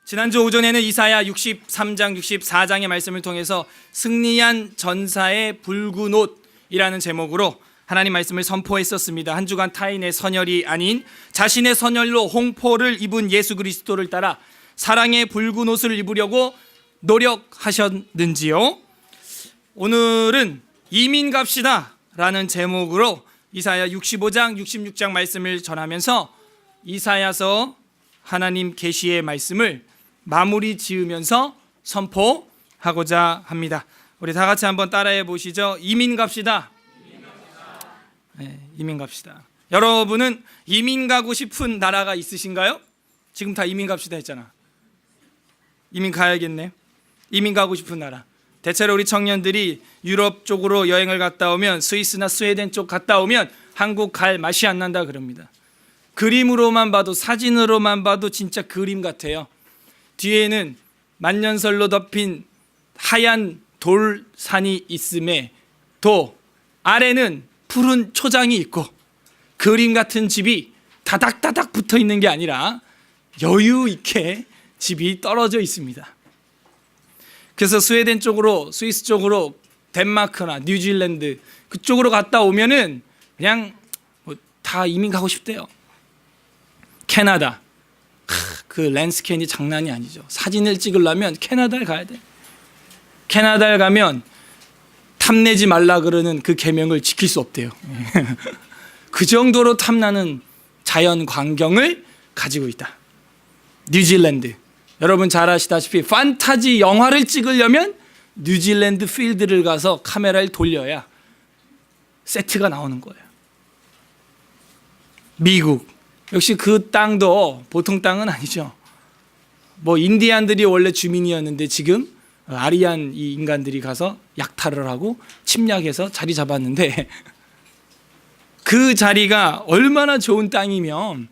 지난주 오전에는 이사야 63장, 64장의 말씀을 통해서 승리한 전사의 붉은 옷이라는 제목으로 하나님 말씀을 선포했었습니다. 한 주간 타인의 선혈이 아닌 자신의 선혈로 홍포를 입은 예수 그리스도를 따라 사랑의 붉은 옷을 입으려고 노력하셨는지요? 오늘은 이민 갑시다 라는 제목으로 이사야 65장, 66장 말씀을 전하면서 이사야서 하나님 계시의 말씀을 마무리 지으면서 선포하고자 합니다. 우리 다 같이 한번 따라해 보시죠. 이민 갑시다. 네, 이민 갑시다. 여러분은 이민 가고 싶은 나라가 있으신가요? 지금 다 이민 갑시다 했잖아. 이민 가야겠네. 이민 가고 싶은 나라. 대체로 우리 청년들이 유럽 쪽으로 여행을 갔다 오면, 스위스나 스웨덴 쪽 갔다 오면 한국 갈 맛이 안 난다 그럽니다. 그림으로만 봐도, 사진으로만 봐도 진짜 그림 같아요. 뒤에는 만년설로 덮인 하얀 돌산이 있음에 도 아래는 푸른 초장이 있고, 그림 같은 집이 다닥다닥 붙어 있는 게 아니라 여유 있게 집이 떨어져 있습니다. 그래서 스웨덴 쪽으로, 스위스 쪽으로, 덴마크나 뉴질랜드 그쪽으로 갔다 오면은 그냥 다 이민 가고 싶대요. 캐나다, 그 랜스케인이 장난이 아니죠. 사진을 찍으려면 캐나다에 가야 돼. 캐나다에 가면 탐내지 말라 그러는 그 계명을 지킬 수 없대요. 그 정도로 탐나는 자연 광경을 가지고 있다. 뉴질랜드, 여러분 잘 아시다시피 판타지 영화를 찍으려면 뉴질랜드 필드를 가서 카메라를 돌려야 세트가 나오는 거예요. 미국, 역시 그 땅도 보통 땅은 아니죠. 뭐 인디안들이 원래 주민이었는데 지금 아리안 이 인간들이 가서 약탈을 하고 침략해서 자리 잡았는데 그 자리가 얼마나 좋은 땅이면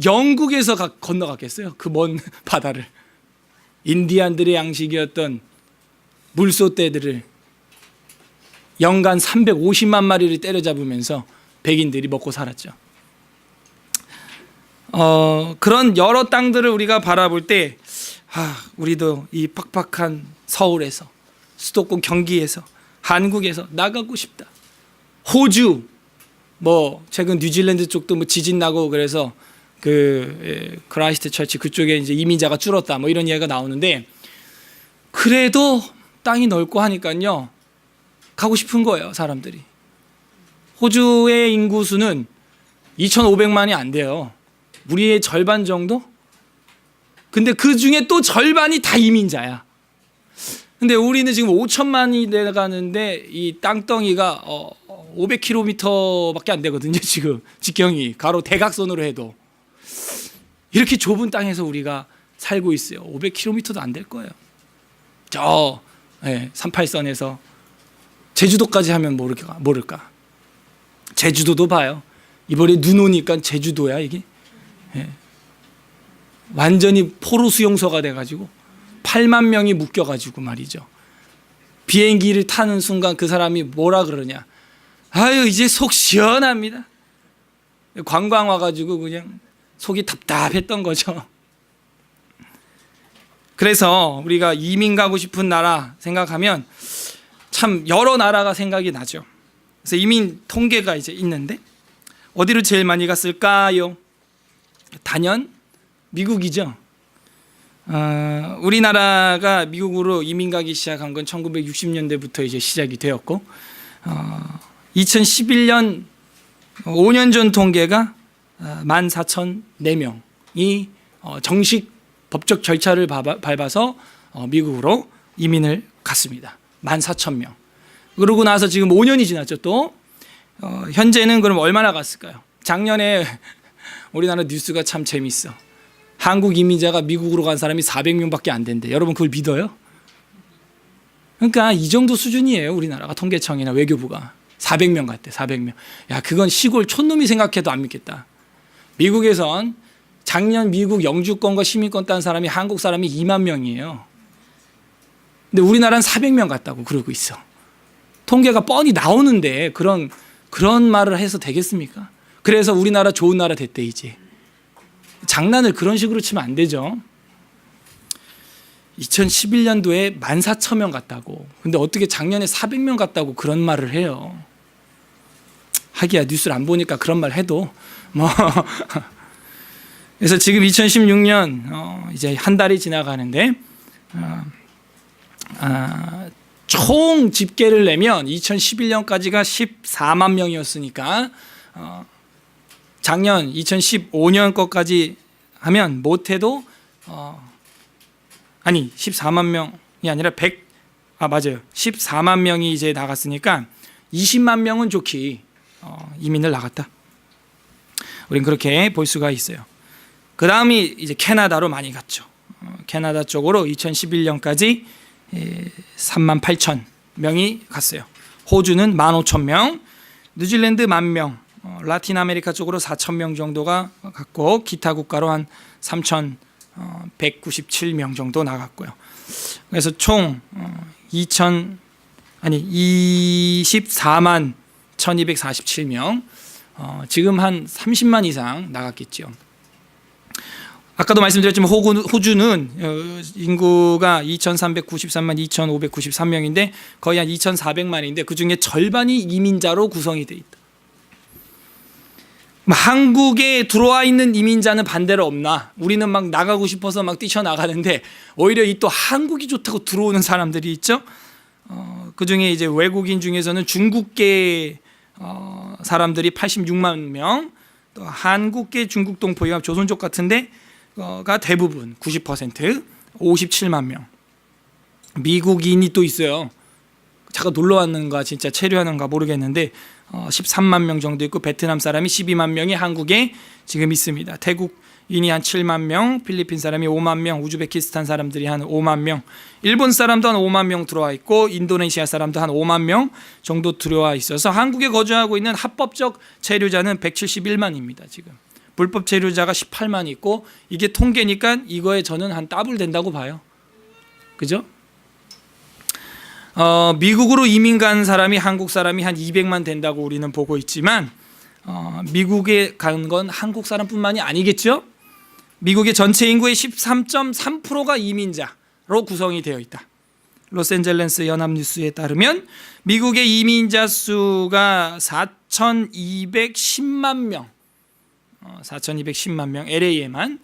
영국에서 건너갔겠어요. 그 먼 바다를. 인디안들의 양식이었던 물소떼들을 연간 350만 마리를 때려잡으면서 백인들이 먹고 살았죠. 그런 여러 땅들을 우리가 바라볼 때 우리도 이 팍팍한 서울에서, 수도권 경기에서, 한국에서 나가고 싶다. 호주, 뭐 최근 뉴질랜드 쪽도 뭐 지진 나고 그래서 그 크라이스트 처치 그쪽에 이제 이민자가 줄었다 뭐 이런 이야기가 나오는데, 그래도 땅이 넓고 하니까요 가고 싶은 거예요, 사람들이. 호주의 인구수는 2,500만이 안 돼요. 우리의 절반 정도? 근데 그 중에 또 절반이 다 이민자야. 근데 우리는 지금 5천만이 내려가는데 이 땅덩이가 500km밖에 안 되거든요. 지금 직경이 가로 대각선으로 해도 이렇게 좁은 땅에서 우리가 살고 있어요. 500km도 안 될 거예요. 저 38선에서 제주도까지 하면 모를까. 제주도도 봐요. 이번에 눈 오니까 제주도야 이게. 완전히 포로 수용소가 돼가지고 8만 명이 묶여가지고 말이죠. 비행기를 타는 순간 그 사람이 뭐라 그러냐. 아유 이제 속 시원합니다. 관광 와가지고 그냥 속이 답답했던 거죠. 그래서 우리가 이민 가고 싶은 나라 생각하면 참 여러 나라가 생각이 나죠. 그래서 이민 통계가 이제 있는데 어디로 제일 많이 갔을까요? 단연 미국이죠. 우리나라가 미국으로 이민 가기 시작한 건 1960년대부터 이제 시작이 되었고, 2011년 5년 전 통계가 14,004명이 정식 법적 절차를 밟아서 미국으로 이민을 갔습니다. 14,000명. 그러고 나서 지금 5년이 지났죠. 또 현재는 그럼 얼마나 갔을까요? 작년에 우리나라 뉴스가 참 재밌어. 한국 이민자가 미국으로 간 사람이 400명밖에 안 된대. 여러분 그걸 믿어요? 그러니까 이 정도 수준이에요. 우리나라가 통계청이나 외교부가 400명 갔대. 400명. 야, 그건 시골 촌놈이 생각해도 안 믿겠다. 미국에선 작년 미국 영주권과 시민권 딴 사람이 한국 사람이 2만 명이에요. 근데 우리나라는 400명 갔다고 그러고 있어. 통계가 뻔히 나오는데 그런 말을 해서 되겠습니까? 그래서 우리나라 좋은 나라 됐대 이제. 장난을 그런 식으로 치면 안 되죠. 2011년도에 14,000명 갔다고. 근데 어떻게 작년에 400명 갔다고 그런 말을 해요. 하기야 뉴스를 안 보니까 그런 말 해도 뭐 그래서 지금 2016년 이제 한 달이 지나가는데 총 집계를 내면 2011년까지가 14만 명이었으니까 작년 2015년 것까지 하면 못해도 14만 명이 아니라 맞아요. 14만 명이 이제 나갔으니까 20만 명은 좋게 이민을 나갔다. 우린 그렇게 볼 수가 있어요. 그 다음이 이제 캐나다로 많이 갔죠. 캐나다 쪽으로 2011년까지 3만 8천 명이 갔어요. 호주는 15,000명, 뉴질랜드 10,000명, 라틴 아메리카 쪽으로 4,000명 정도가 갔고 기타 국가로 한 3,197명 정도 나갔고요. 그래서 총 24만 1,247명, 지금 한 30만 이상 나갔겠죠. 아까도 말씀드렸지만 호주는 인구가 2,393만 2,593명인데 거의 한 2,400만인데 그중에 절반이 이민자로 구성이 돼 있다. 한국에 들어와 있는 이민자는 반대로 없나? 우리는 막 나가고 싶어서 막 뛰쳐나가는데 오히려 이 또 한국이 좋다고 들어오는 사람들이 있죠. 그중에 이제 외국인 중에서는 중국계 사람들이 86만 명, 또 한국계 중국 동포가 조선족 같은데 가 대부분 90% 57만 명. 미국인이 또 있어요. 잠깐 놀러 왔는가 진짜 체류하는가 모르겠는데 13만 명 정도 있고 베트남 사람이 12만 명이 한국에 지금 있습니다. 태국인이 한 7만 명, 필리핀 사람이 5만 명, 우즈베키스탄 사람들이 한 5만 명, 일본 사람도 한 5만 명 들어와 있고 인도네시아 사람도 한 5만 명 정도 들어와 있어서 한국에 거주하고 있는 합법적 체류자는 171만입니다. 지금 불법 체류자가 18만 있고 이게 통계니까 이거에 저는 한 더블 된다고 봐요. 그죠? 미국으로 이민 간 사람이 한국 사람이 한 200만 된다고 우리는 보고 있지만 미국에 간 건 한국 사람뿐만이 아니겠죠? 미국의 전체 인구의 13.3%가 이민자로 구성이 되어 있다. 로스앤젤레스 연합뉴스에 따르면 미국의 이민자 수가 4,210만 명, 4,210만 명 LA에만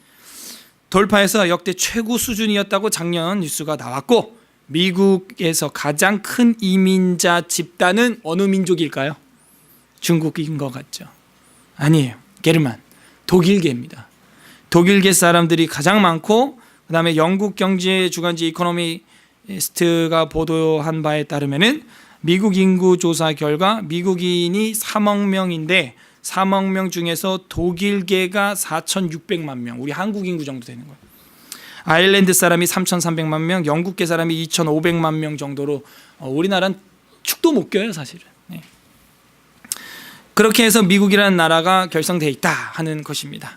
돌파해서 역대 최고 수준이었다고 작년 뉴스가 나왔고 미국에서 가장 큰 이민자 집단은 어느 민족일까요? 중국인 것 같죠? 아니에요. 게르만, 독일계입니다. 독일계 사람들이 가장 많고 그 다음에 영국 경제 주간지 이코노미스트가 보도한 바에 따르면은 미국 인구 조사 결과 미국인이 3억 명인데 3억 명 중에서 독일계가 4,600만 명, 우리 한국 인구 정도 되는 거예요. 아일랜드 사람이 3,300만 명, 영국계 사람이 2,500만 명 정도로 우리나라는 축도 못 껴요, 사실은. 네. 그렇게 해서 미국이라는 나라가 결성되어 있다 하는 것입니다.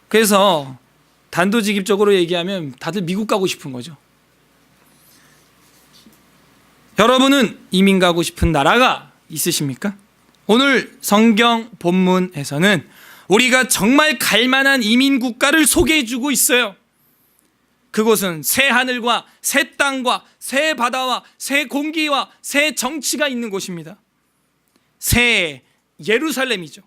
그래서 단도직입적으로 얘기하면 다들 미국 가고 싶은 거죠. 여러분은 이민 가고 싶은 나라가 있으십니까? 오늘 성경 본문에서는 우리가 정말 갈 만한 이민 국가를 소개해 주고 있어요. 그곳은 새 하늘과 새 땅과 새 바다와 새 공기와 새 정치가 있는 곳입니다. 새 예루살렘이죠.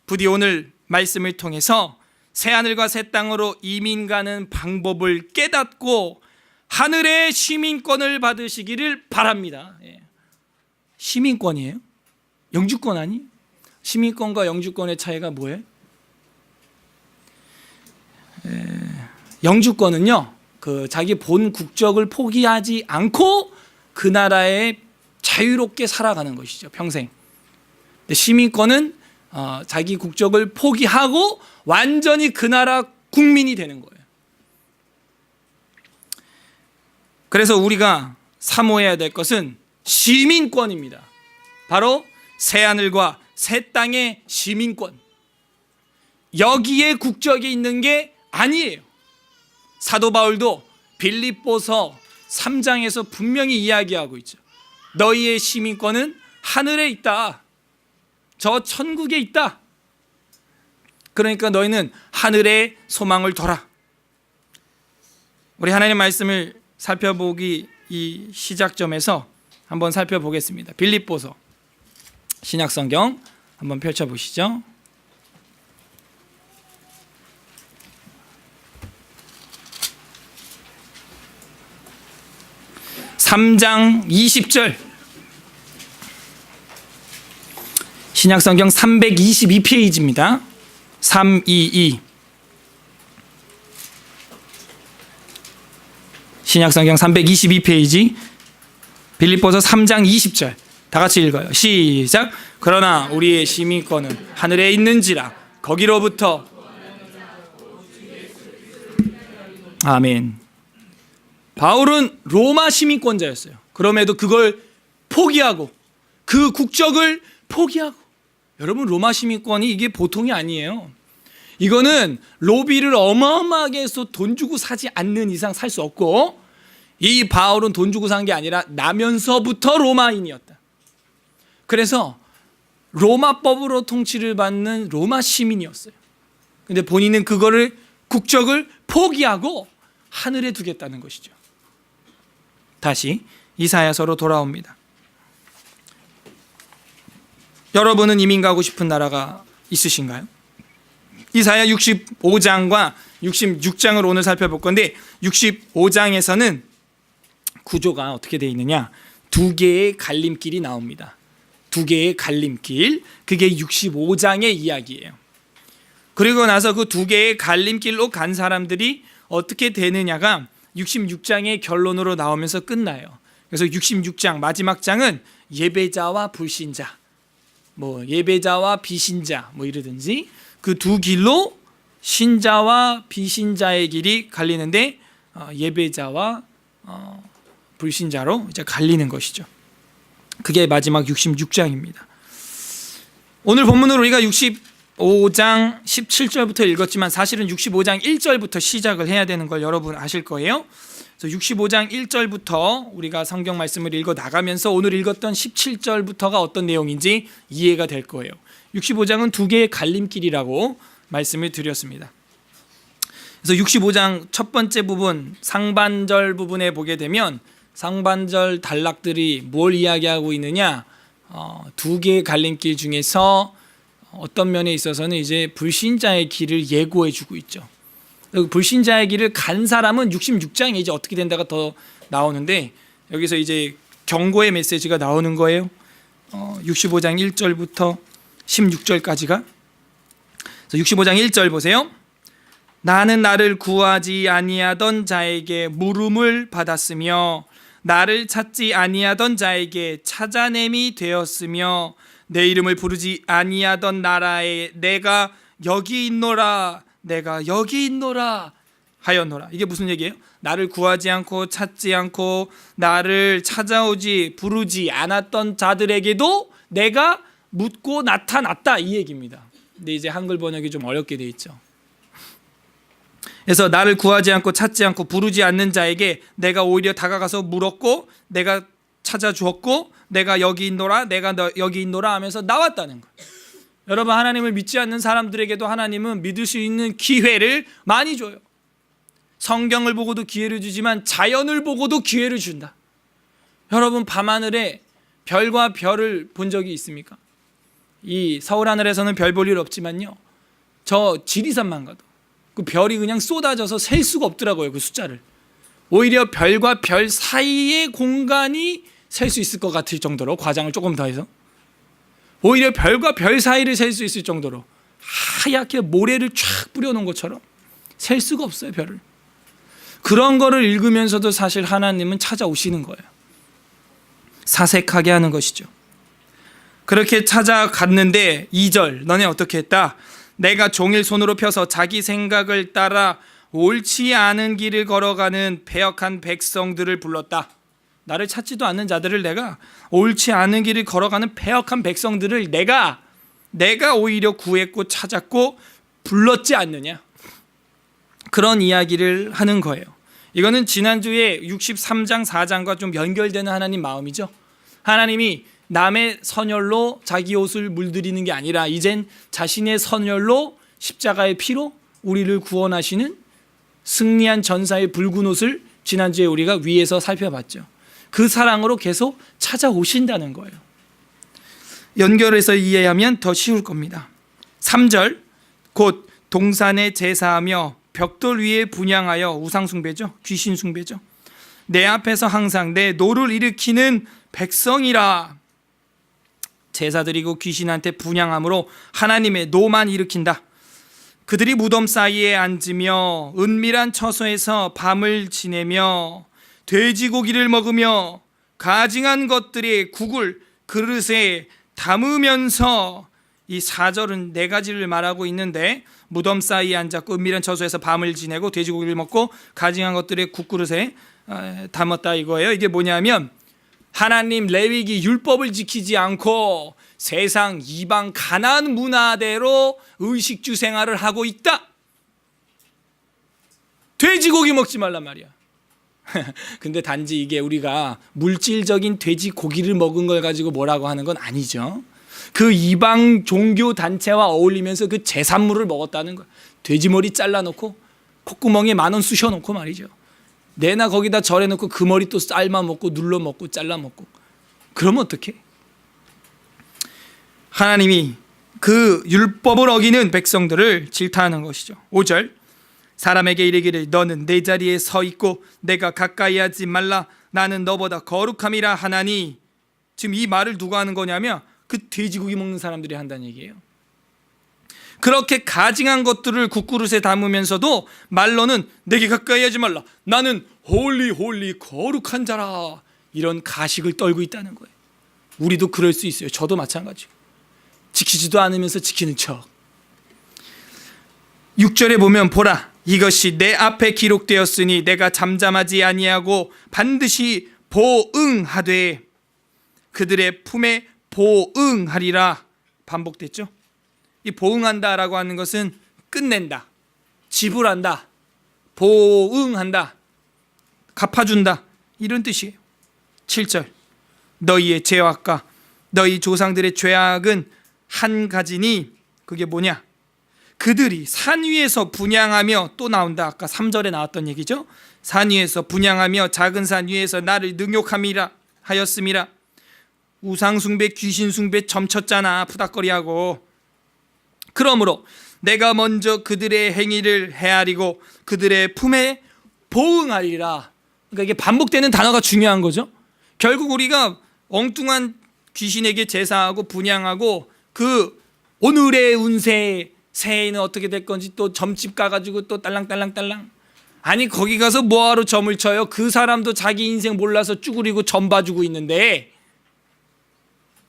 부디 오늘 말씀을 통해서 새 하늘과 새 땅으로 이민 가는 방법을 깨닫고 하늘의 시민권을 받으시기를 바랍니다. 시민권이에요? 영주권 아니? 시민권과 영주권의 차이가 뭐예요? 영주권은요, 자기 본 국적을 포기하지 않고 그 나라에 자유롭게 살아가는 것이죠, 평생. 근데 시민권은 자기 국적을 포기하고 완전히 그 나라 국민이 되는 거예요. 그래서 우리가 사모해야 될 것은 시민권입니다. 바로 새하늘과 새 땅의 시민권. 여기에 국적이 있는 게 아니에요. 사도 바울도 빌립보서 3장에서 분명히 이야기하고 있죠. 너희의 시민권은 하늘에 있다. 저 천국에 있다. 그러니까 너희는 하늘에 소망을 둬라. 우리 하나님 말씀을 살펴보기 이 시작점에서 한번 살펴보겠습니다. 빌립보서 신약성경 한번 펼쳐보시죠. 3장 20절, 신약성경 322페이지입니다. 322 신약성경 322페이지 빌립보서 3장 20절 다 같이 읽어요. 시작. 그러나 우리의 시민권은 하늘에 있는지라 거기로부터. 아멘. 바울은 로마 시민권자였어요. 그럼에도 그걸 포기하고 그 국적을 포기하고, 여러분 로마 시민권이 이게 보통이 아니에요. 이거는 로비를 어마어마하게 해서 돈 주고 사지 않는 이상 살 수 없고, 이 바울은 돈 주고 산 게 아니라 나면서부터 로마인이었다. 그래서 로마법으로 통치를 받는 로마 시민이었어요. 근데 본인은 그거를 국적을 포기하고 하늘에 두겠다는 것이죠. 다시 이사야서로 돌아옵니다. 여러분은 이민 가고 싶은 나라가 있으신가요? 이사야 65장과 66장을 오늘 살펴볼 건데, 65장에서는 구조가 어떻게 되어 있느냐, 두 개의 갈림길이 나옵니다. 두 개의 갈림길, 그게 65장의 이야기예요. 그리고 나서 그 두 개의 갈림길로 간 사람들이 어떻게 되느냐가 66장의 결론으로 나오면서 끝나요. 그래서 66장 마지막 장은 예배자와 불신자, 뭐 예배자와 비신자 뭐 이러든지 그 두 길로 신자와 비신자의 길이 갈리는데, 예배자와 불신자로 이제 갈리는 것이죠. 그게 마지막 66장입니다. 오늘 본문으로 우리가 65장 17절부터 읽었지만 사실은 65장 1절부터 시작을 해야 되는 걸 여러분 아실 거예요. 그래서 65장 1절부터 우리가 성경 말씀을 읽어 나가면서 오늘 읽었던 17절부터가 어떤 내용인지 이해가 될 거예요. 65장은 두 개의 갈림길이라고 말씀을 드렸습니다. 그래서 65장 첫 번째 부분, 상반절 부분에 보게 되면 상반절 단락들이 뭘 이야기하고 있느냐, 두 개의 갈림길 중에서 어떤 면에 있어서는 이제 불신자의 길을 예고해 주고 있죠. 불신자의 길을 간 사람은 66장에 이제 어떻게 된다가 더 나오는데, 여기서 이제 경고의 메시지가 나오는 거예요. 65장 1절부터 16절까지가. 65장 1절 보세요. 나는 나를 구하지 아니하던 자에게 물음을 받았으며 나를 찾지 아니하던 자에게 찾아냄이 되었으며 내 이름을 부르지 아니하던 나라에 내가 여기 있노라, 내가 여기 있노라 하였노라. 이게 무슨 얘기예요? 나를 구하지 않고 찾지 않고 나를 찾아오지 부르지 않았던 자들에게도 내가 묻고 나타났다, 이 얘기입니다. 근데 이제 한글 번역이 좀 어렵게 돼 있죠. 그래서 나를 구하지 않고 찾지 않고 부르지 않는 자에게 내가 오히려 다가가서 물었고 내가 찾아주었고 내가 여기 있노라, 내가 여기 있노라 하면서 나왔다는 거예요. 여러분, 하나님을 믿지 않는 사람들에게도 하나님은 믿을 수 있는 기회를 많이 줘요. 성경을 보고도 기회를 주지만 자연을 보고도 기회를 준다. 여러분, 밤하늘에 별과 별을 본 적이 있습니까? 이 서울 하늘에서는 별 볼 일 없지만요, 저 지리산만 가도 그 별이 그냥 쏟아져서 셀 수가 없더라고요, 그 숫자를. 오히려 별과 별 사이의 공간이 셀 수 있을 것 같을 정도로, 과장을 조금 더 해서 오히려 별과 별 사이를 셀 수 있을 정도로 하얗게 모래를 쫙 뿌려놓은 것처럼 셀 수가 없어요, 별을. 그런 거를 읽으면서도 사실 하나님은 찾아오시는 거예요. 사색하게 하는 것이죠. 그렇게 찾아갔는데 2절, 너네 어떻게 했다? 내가 종일 손으로 펴서 자기 생각을 따라 옳지 않은 길을 걸어가는 패역한 백성들을 불렀다. 나를 찾지도 않는 자들을 내가, 옳지 않은 길을 걸어가는 패역한 백성들을 내가 오히려 구했고 찾았고 불렀지 않느냐, 그런 이야기를 하는 거예요. 이거는 지난주에 63장 4장과 좀 연결되는 하나님 마음이죠. 하나님이 남의 선혈로 자기 옷을 물들이는 게 아니라 이젠 자신의 선혈로 십자가의 피로 우리를 구원하시는 승리한 전사의 붉은 옷을 지난주에 우리가 위에서 살펴봤죠. 그 사랑으로 계속 찾아오신다는 거예요. 연결해서 이해하면 더 쉬울 겁니다. 3절 곧 동산에 제사하며 벽돌 위에 분향하여 우상숭배죠. 귀신숭배죠. 내 앞에서 항상 내 노를 일으키는 백성이라. 제사 드리고 귀신한테 분향함으로 하나님의 노만 일으킨다. 그들이 무덤 사이에 앉으며 은밀한 처소에서 밤을 지내며 돼지고기를 먹으며 가증한 것들의 국을 그릇에 담으면서, 이 4절은 4가지를 말하고 있는데 무덤 사이에 앉았고 은밀한 처소에서 밤을 지내고 돼지고기를 먹고 가증한 것들의 국그릇에 담았다 이거예요. 이게 뭐냐면 하나님 레위기 율법을 지키지 않고 세상 이방 가나안 문화대로 의식주 생활을 하고 있다. 돼지고기 먹지 말란 말이야. 근데 단지 이게 우리가 물질적인 돼지고기를 먹은 걸 가지고 뭐라고 하는 건 아니죠. 그 이방 종교 단체와 어울리면서 그 제산물을 먹었다는 거야. 돼지머리 잘라놓고 콧구멍에 10,000원 쑤셔놓고 말이죠. 내나 거기다 절여놓고 그 머리 또 삶아 먹고 눌러 먹고 잘라 먹고. 그러면 어떡해? 하나님이 그 율법을 어기는 백성들을 질타하는 것이죠. 5절 사람에게 이르기를 너는 내 자리에 서 있고 내가 가까이 하지 말라. 나는 너보다 거룩함이라 하나니. 지금 이 말을 누가 하는 거냐면 그 돼지고기 먹는 사람들이 한다는 얘기예요. 그렇게 가증한 것들을 국그릇에 담으면서도 말로는 내게 가까이 하지 말라. 나는 홀리 거룩한 자라. 이런 가식을 떨고 있다는 거예요. 우리도 그럴 수 있어요. 저도 마찬가지고. 지키지도 않으면서 지키는 척. 6절에 보면 보라 이것이 내 앞에 기록되었으니 내가 잠잠하지 아니하고 반드시 보응하되 그들의 품에 보응하리라. 반복됐죠. 이 보응한다라고 하는 것은 끝낸다, 지불한다, 보응한다, 갚아준다 이런 뜻이에요. 7절 너희의 죄악과 너희 조상들의 죄악은 한 가지니 그게 뭐냐? 그들이 산 위에서 분향하며, 또 나온다. 아까 3절에 나왔던 얘기죠. 산 위에서 분향하며 작은 산 위에서 나를 능욕함이라 하였음이라. 우상숭배 귀신숭배 점쳤잖아 푸닥거리하고. 그러므로 내가 먼저 그들의 행위를 헤아리고 그들의 품에 보응하리라. 그러니까 이게 반복되는 단어가 중요한 거죠. 결국 우리가 엉뚱한 귀신에게 제사하고 분향하고 그 오늘의 운세 새해에는 어떻게 될 건지 또 점집 가가지고 또 딸랑딸랑딸랑. 아니 거기 가서 뭐하러 점을 쳐요? 그 사람도 자기 인생 몰라서 쭈그리고 점 봐주고 있는데.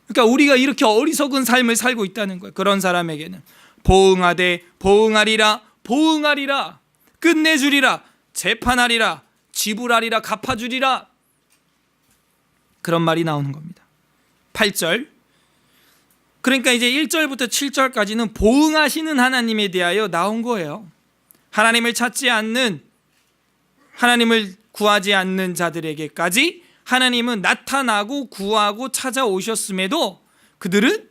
그러니까 우리가 이렇게 어리석은 삶을 살고 있다는 거예요. 그런 사람에게는 보응하되 보응하리라, 보응하리라, 끝내주리라, 재판하리라, 지불하리라, 갚아주리라. 그런 말이 나오는 겁니다. 8절 그러니까 이제 1절부터 7절까지는 보응하시는 하나님에 대하여 나온 거예요. 하나님을 찾지 않는, 하나님을 구하지 않는 자들에게까지 하나님은 나타나고 구하고 찾아오셨음에도 그들은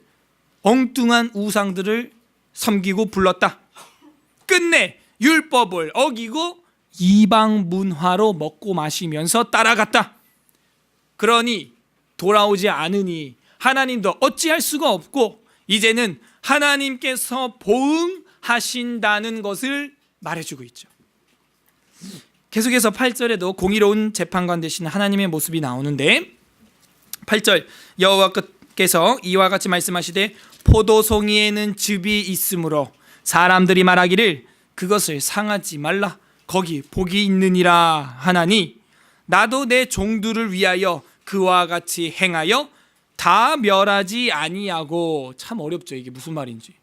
엉뚱한 우상들을 섬기고 불렀다. 끝내 율법을 어기고 이방 문화로 먹고 마시면서 따라갔다. 그러니 돌아오지 않으니 하나님도 어찌할 수가 없고 이제는 하나님께서 보응하신다는 것을 말해주고 있죠. 계속해서 8절에도 공의로운 재판관 되시는 하나님의 모습이 나오는데 8절 여호와께서 이와 같이 말씀하시되 포도송이에는 즙이 있으므로 사람들이 말하기를 그것을 상하지 말라 거기 복이 있느니라 하나니 나도 내 종들을 위하여 그와 같이 행하여 다 멸하지 아니하고. 참 어렵죠 이게 무슨 말인지.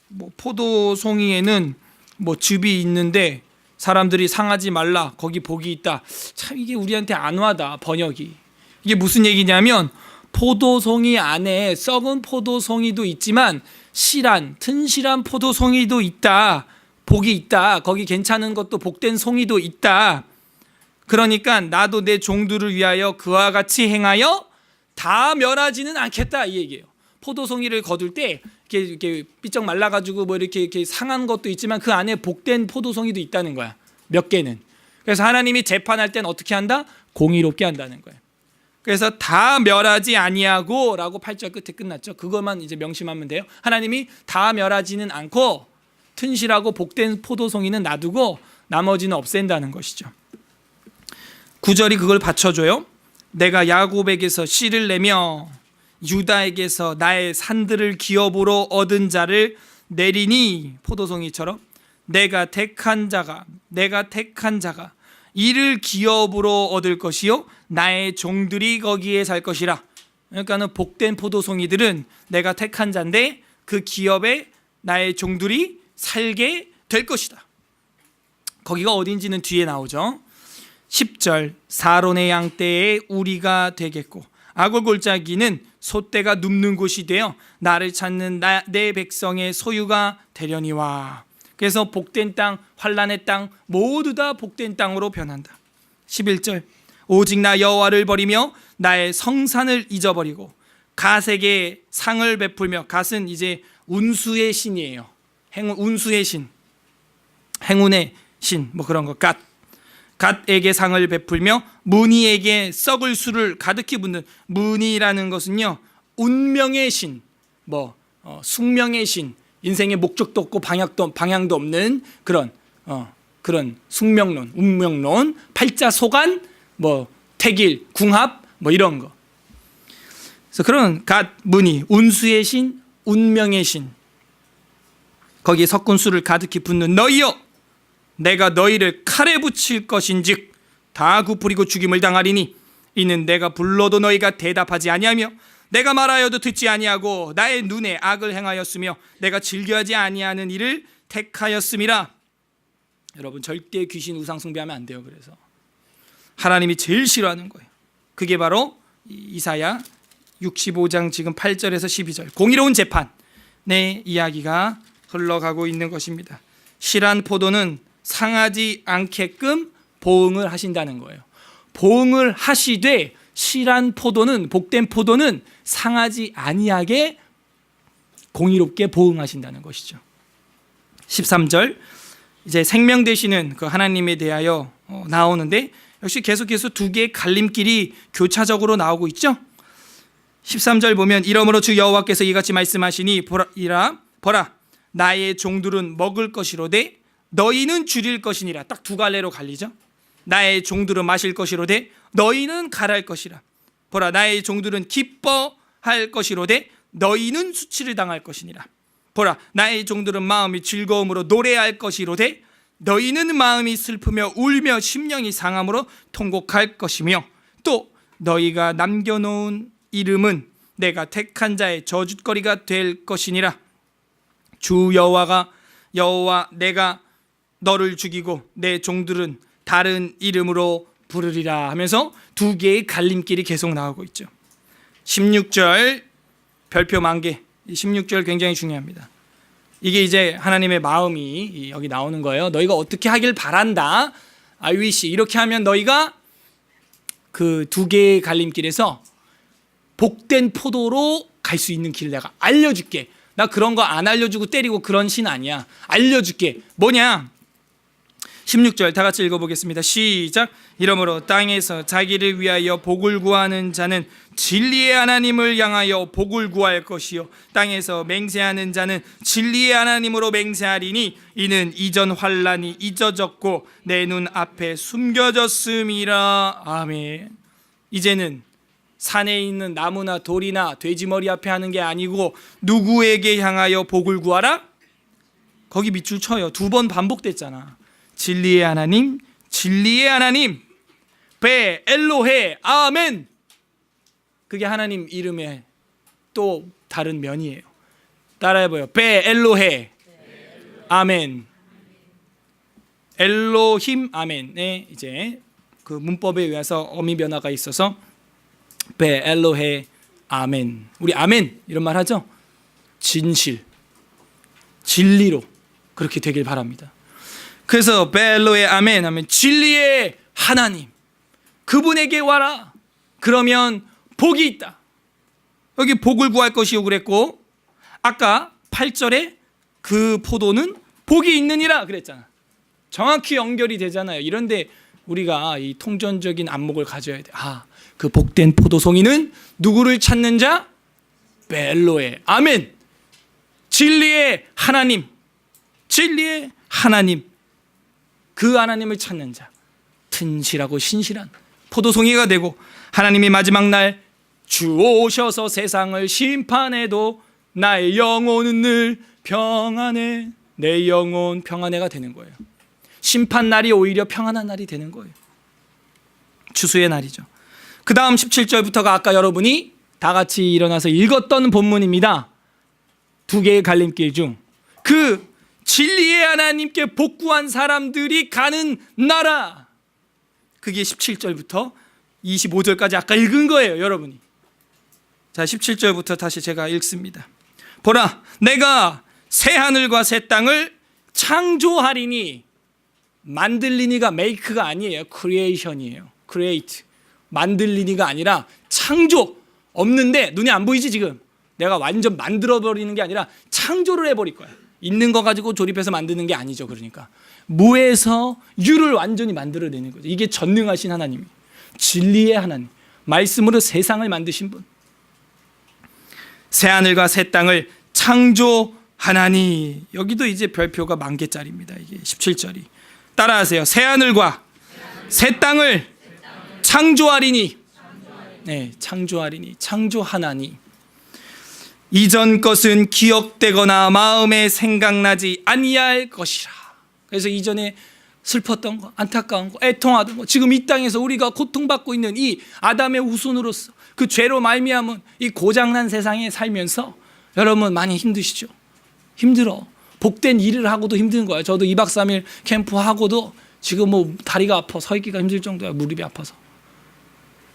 뭐 포도송이에는 뭐 즙이 있는데 사람들이 상하지 말라 거기 복이 있다. 참 이게 우리한테 안 와다 번역이. 이게 무슨 얘기냐면 포도송이 안에 썩은 포도송이도 있지만 실한 튼실한 포도송이도 있다. 복이 있다. 거기 괜찮은 것도 복된 송이도 있다. 그러니까 나도 내 종들을 위하여 그와 같이 행하여 다 멸하지는 않겠다 이 얘기예요. 포도송이를 거둘 때 이렇게 삐쩍 말라가지고 뭐 이렇게 상한 것도 있지만 그 안에 복된 포도송이도 있다는 거야. 몇 개는. 그래서 하나님이 재판할 땐 어떻게 한다? 공의롭게 한다는 거예요. 그래서 다 멸하지 아니하고 라고 8절 끝에 끝났죠. 그것만 이제 명심하면 돼요. 하나님이 다 멸하지는 않고 튼실하고 복된 포도송이는 놔두고 나머지는 없앤다는 것이죠. 9절이 그걸 받쳐줘요. 내가 야곱에게서 씨를 내며 유다에게서 나의 산들을 기업으로 얻은 자를 내리니, 포도송이처럼 내가 택한 자가 이를 기업으로 얻을 것이요 나의 종들이 거기에 살 것이라. 그러니까는 복된 포도송이들은 내가 택한 자인데 그 기업에 나의 종들이 살게 될 것이다. 거기가 어딘지는 뒤에 나오죠. 10절 사론의 양떼에 우리가 되겠고 아골 골짜기는 소떼가 눕는 곳이 되어 나를 찾는 내 백성의 소유가 되려니와. 그래서 복된 땅, 환난의 땅 모두 다 복된 땅으로 변한다. 11절 오직 나 여호와를 버리며 나의 성산을 잊어버리고 갓에게 상을 베풀며, 갓은 이제 운수의 신이에요. 운수의 신, 행운의 신, 뭐 그런 거. 갓에게 상을 베풀며 문희에게 썩을 술을 가득히 붓는. 문희라는 것은요 운명의 신, 숙명의 신, 인생의 목적도 없고 방향도 없는 그런 숙명론, 운명론, 팔자소간, 태길, 궁합, 이런 거. 그래서 그런 갓, 문희, 운수의 신, 운명의 신, 거기에 섞은 술을 가득히 붓는 너희여, 내가 너희를 칼에 붙일 것인즉 다 굽으리고 죽임을 당하리니 이는 내가 불러도 너희가 대답하지 아니하며 내가 말하여도 듣지 아니하고 나의 눈에 악을 행하였으며 내가 즐겨하지 아니하는 일을 택하였음이라. 여러분 절대 귀신 우상 숭배하면 안 돼요. 그래서 하나님이 제일 싫어하는 거예요. 그게 바로 이사야 65장 지금 8절에서 12절 공의로운 재판의 이야기가 흘러가고 있는 것입니다. 실한 포도는 상하지 않게끔 보응을 하신다는 거예요. 보응을 하시되 실한 포도는, 복된 포도는 상하지 아니하게 공의롭게 보응하신다는 것이죠. 13절 이제 생명 되시는 그 하나님에 대하여 나오는데 역시 계속해서 두 개의 갈림길이 교차적으로 나오고 있죠. 13절 보면 이러므로 주 여호와께서 이같이 말씀하시니 보라 나의 종들은 먹을 것이로되 너희는 줄일 것이니라. 딱 두 갈래로 갈리죠. 나의 종들은 마실 것이로되 너희는 갈할 것이라. 보라 나의 종들은 기뻐할 것이로되 너희는 수치를 당할 것이니라. 보라 나의 종들은 마음이 즐거움으로 노래할 것이로되 너희는 마음이 슬프며 울며 심령이 상함으로 통곡할 것이며 또 너희가 남겨놓은 이름은 내가 택한 자의 저주거리가 될 것이니라. 주 여호와 내가 너를 죽이고 내 종들은 다른 이름으로 부르리라 하면서 두 개의 갈림길이 계속 나오고 있죠. 16절 별표 만개, 16절 굉장히 중요합니다. 이게 이제 하나님의 마음이 여기 나오는 거예요. 너희가 어떻게 하길 바란다. I wish 이렇게 하면 너희가 그 두 개의 갈림길에서 복된 포도로 갈 수 있는 길 내가 알려줄게. 나 그런 거 안 알려주고 때리고 그런 신 아니야. 알려줄게. 뭐냐? 16절 다 같이 읽어보겠습니다. 시작. 이러므로 땅에서 자기를 위하여 복을 구하는 자는 진리의 하나님을 향하여 복을 구할 것이요 땅에서 맹세하는 자는 진리의 하나님으로 맹세하리니 이는 이전 환난이 잊어졌고 내 눈 앞에 숨겨졌음이라. 아멘. 이제는 산에 있는 나무나 돌이나 돼지머리 앞에 하는 게 아니고 누구에게 향하여 복을 구하라? 거기 밑줄 쳐요. 두 번 반복됐잖아. 진리의 하나님, 진리의 하나님, 베 엘로헤 아멘. 그게 하나님 이름의 또 다른 면이에요. 따라해봐요. 베 엘로헤 아멘. 엘로힘 아멘에 이제 그 문법에 의해서 어미 변화가 있어서 베 엘로헤 아멘. 우리 아멘 이런 말 하죠. 진실, 진리로 그렇게 되길 바랍니다. 그래서 벨로의 아멘 하면 진리의 하나님 그분에게 와라. 그러면 복이 있다. 여기 복을 구할 것이요 그랬고 아까 8절에 그 포도는 복이 있느니라 그랬잖아. 정확히 연결이 되잖아요. 이런데 우리가 이 통전적인 안목을 가져야 돼. 그 복된 포도송이는 누구를 찾는 자? 벨로에. 아멘. 진리의 하나님. 진리의 하나님. 그 하나님을 찾는 자. 튼실하고 신실한 포도송이가 되고, 하나님이 마지막 날 주 오셔서 세상을 심판해도 나의 영혼은 늘 평안해. 내 영혼 평안해가 되는 거예요. 심판 날이 오히려 평안한 날이 되는 거예요. 추수의 날이죠. 그 다음 17절부터가 아까 여러분이 다 같이 일어나서 읽었던 본문입니다. 두 개의 갈림길 중 그 진리의 하나님께 복구한 사람들이 가는 나라, 그게 17절부터 25절까지 아까 읽은 거예요, 여러분이. 자, 17절부터 다시 제가 읽습니다. 보라, 내가 새 하늘과 새 땅을 창조하리니. 만들리니가 메이크가 아니에요. 크리에이션이에요. 크리에이트. 만들리니가 아니라 창조. 없는데 눈에 안 보이지 지금. 내가 완전 만들어버리는 게 아니라 창조를 해버릴 거야. 있는 거 가지고 조립해서 만드는 게 아니죠. 그러니까 무에서 유를 완전히 만들어내는 거죠. 이게 전능하신 하나님이, 진리의 하나님, 말씀으로 세상을 만드신 분. 새 하늘과 새 땅을 창조하나니. 여기도 이제 별표가 10,000개짜리입니다. 이게 17절이. 따라하세요. 새 하늘과 새 땅을 창조하리니. 네, 창조하리니, 창조하나니. 이전 것은 기억되거나 마음에 생각나지 아니할 것이라. 그래서 이전에 슬펐던 거, 안타까운 거, 애통하던 거, 지금 이 땅에서 우리가 고통받고 있는 이 아담의 후손으로서 그 죄로 말미암은 이 고장난 세상에 살면서 여러분 많이 힘드시죠? 힘들어. 복된 일을 하고도 힘든 거예요. 저도 2박 3일 캠프 하고도 지금 뭐 다리가 아파, 서 있기가 힘들 정도야. 무릎이 아파서.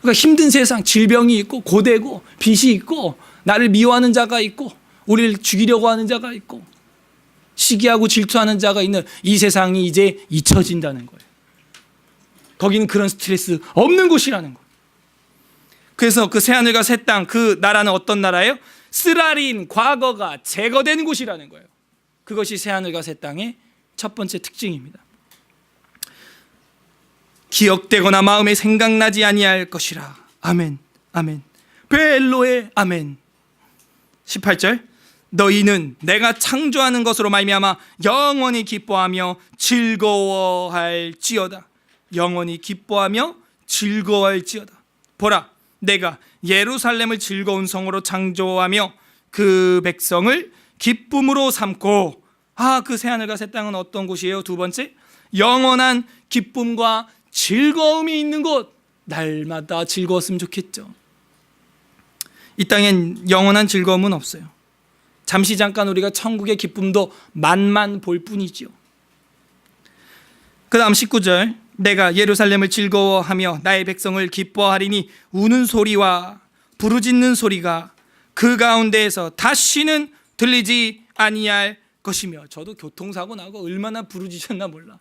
그러니까 힘든 세상, 질병이 있고 고되고 빚이 있고 나를 미워하는 자가 있고 우리를 죽이려고 하는 자가 있고 시기하고 질투하는 자가 있는 이 세상이 이제 잊혀진다는 거예요. 거기는 그런 스트레스 없는 곳이라는 거예요. 그래서 그 새하늘과 새 땅, 그 나라는 어떤 나라예요? 쓰라린 과거가 제거된 곳이라는 거예요. 그것이 새하늘과 새 땅의 첫 번째 특징입니다. 기억되거나 마음에 생각나지 아니할 것이라. 아멘, 아멘. 벨로에 아멘. 18절. 너희는 내가 창조하는 것으로 말미암아 영원히 기뻐하며 즐거워할지어다. 영원히 기뻐하며 즐거워할지어다. 보라, 내가 예루살렘을 즐거운 성으로 창조하며 그 백성을 기쁨으로 삼고. 그 새하늘과 새 땅은 어떤 곳이에요? 두 번째, 영원한 기쁨과 즐거움이 있는 곳. 날마다 즐거웠으면 좋겠죠. 이 땅엔 영원한 즐거움은 없어요. 잠시 잠깐 우리가 천국의 기쁨도 맛만 볼 뿐이죠. 그 다음 19절. 내가 예루살렘을 즐거워하며 나의 백성을 기뻐하리니 우는 소리와 부르짖는 소리가 그 가운데에서 다시는 들리지 아니할 것이며. 저도 교통사고 나고 얼마나 부르짖었나 몰라.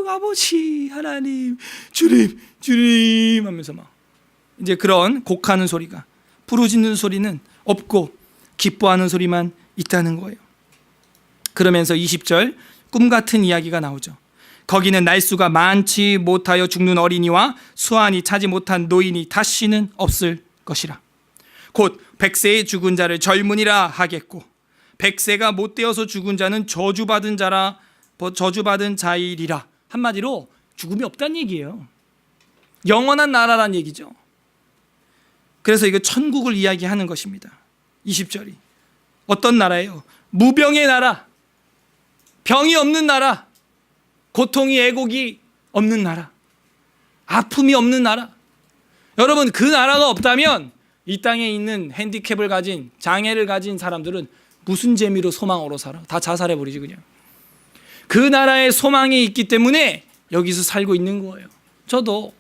아버지 하나님, 주님 하면서 막 이제 그런 곡하는 소리가, 부르짖는 소리는 없고 기뻐하는 소리만 있다는 거예요. 그러면서 20절 꿈 같은 이야기가 나오죠. 거기는 날수가 많지 못하여 죽는 어린이와 수완이 차지 못한 노인이 다시는 없을 것이라. 곧 100세의 죽은 자를 젊은이라 하겠고 100세가 못 되어서 죽은 자는 저주받은 자이리라. 한마디로 죽음이 없다는 얘기예요. 영원한 나라란 얘기죠. 그래서 이거 천국을 이야기하는 것입니다. 20절이 어떤 나라예요? 무병의 나라, 병이 없는 나라, 고통이 애곡이 없는 나라, 아픔이 없는 나라. 여러분, 그 나라가 없다면 이 땅에 있는 핸디캡을 가진, 장애를 가진 사람들은 무슨 재미로 소망으로 살아? 다 자살해버리지 그냥. 그 나라에 소망이 있기 때문에 여기서 살고 있는 거예요. 저도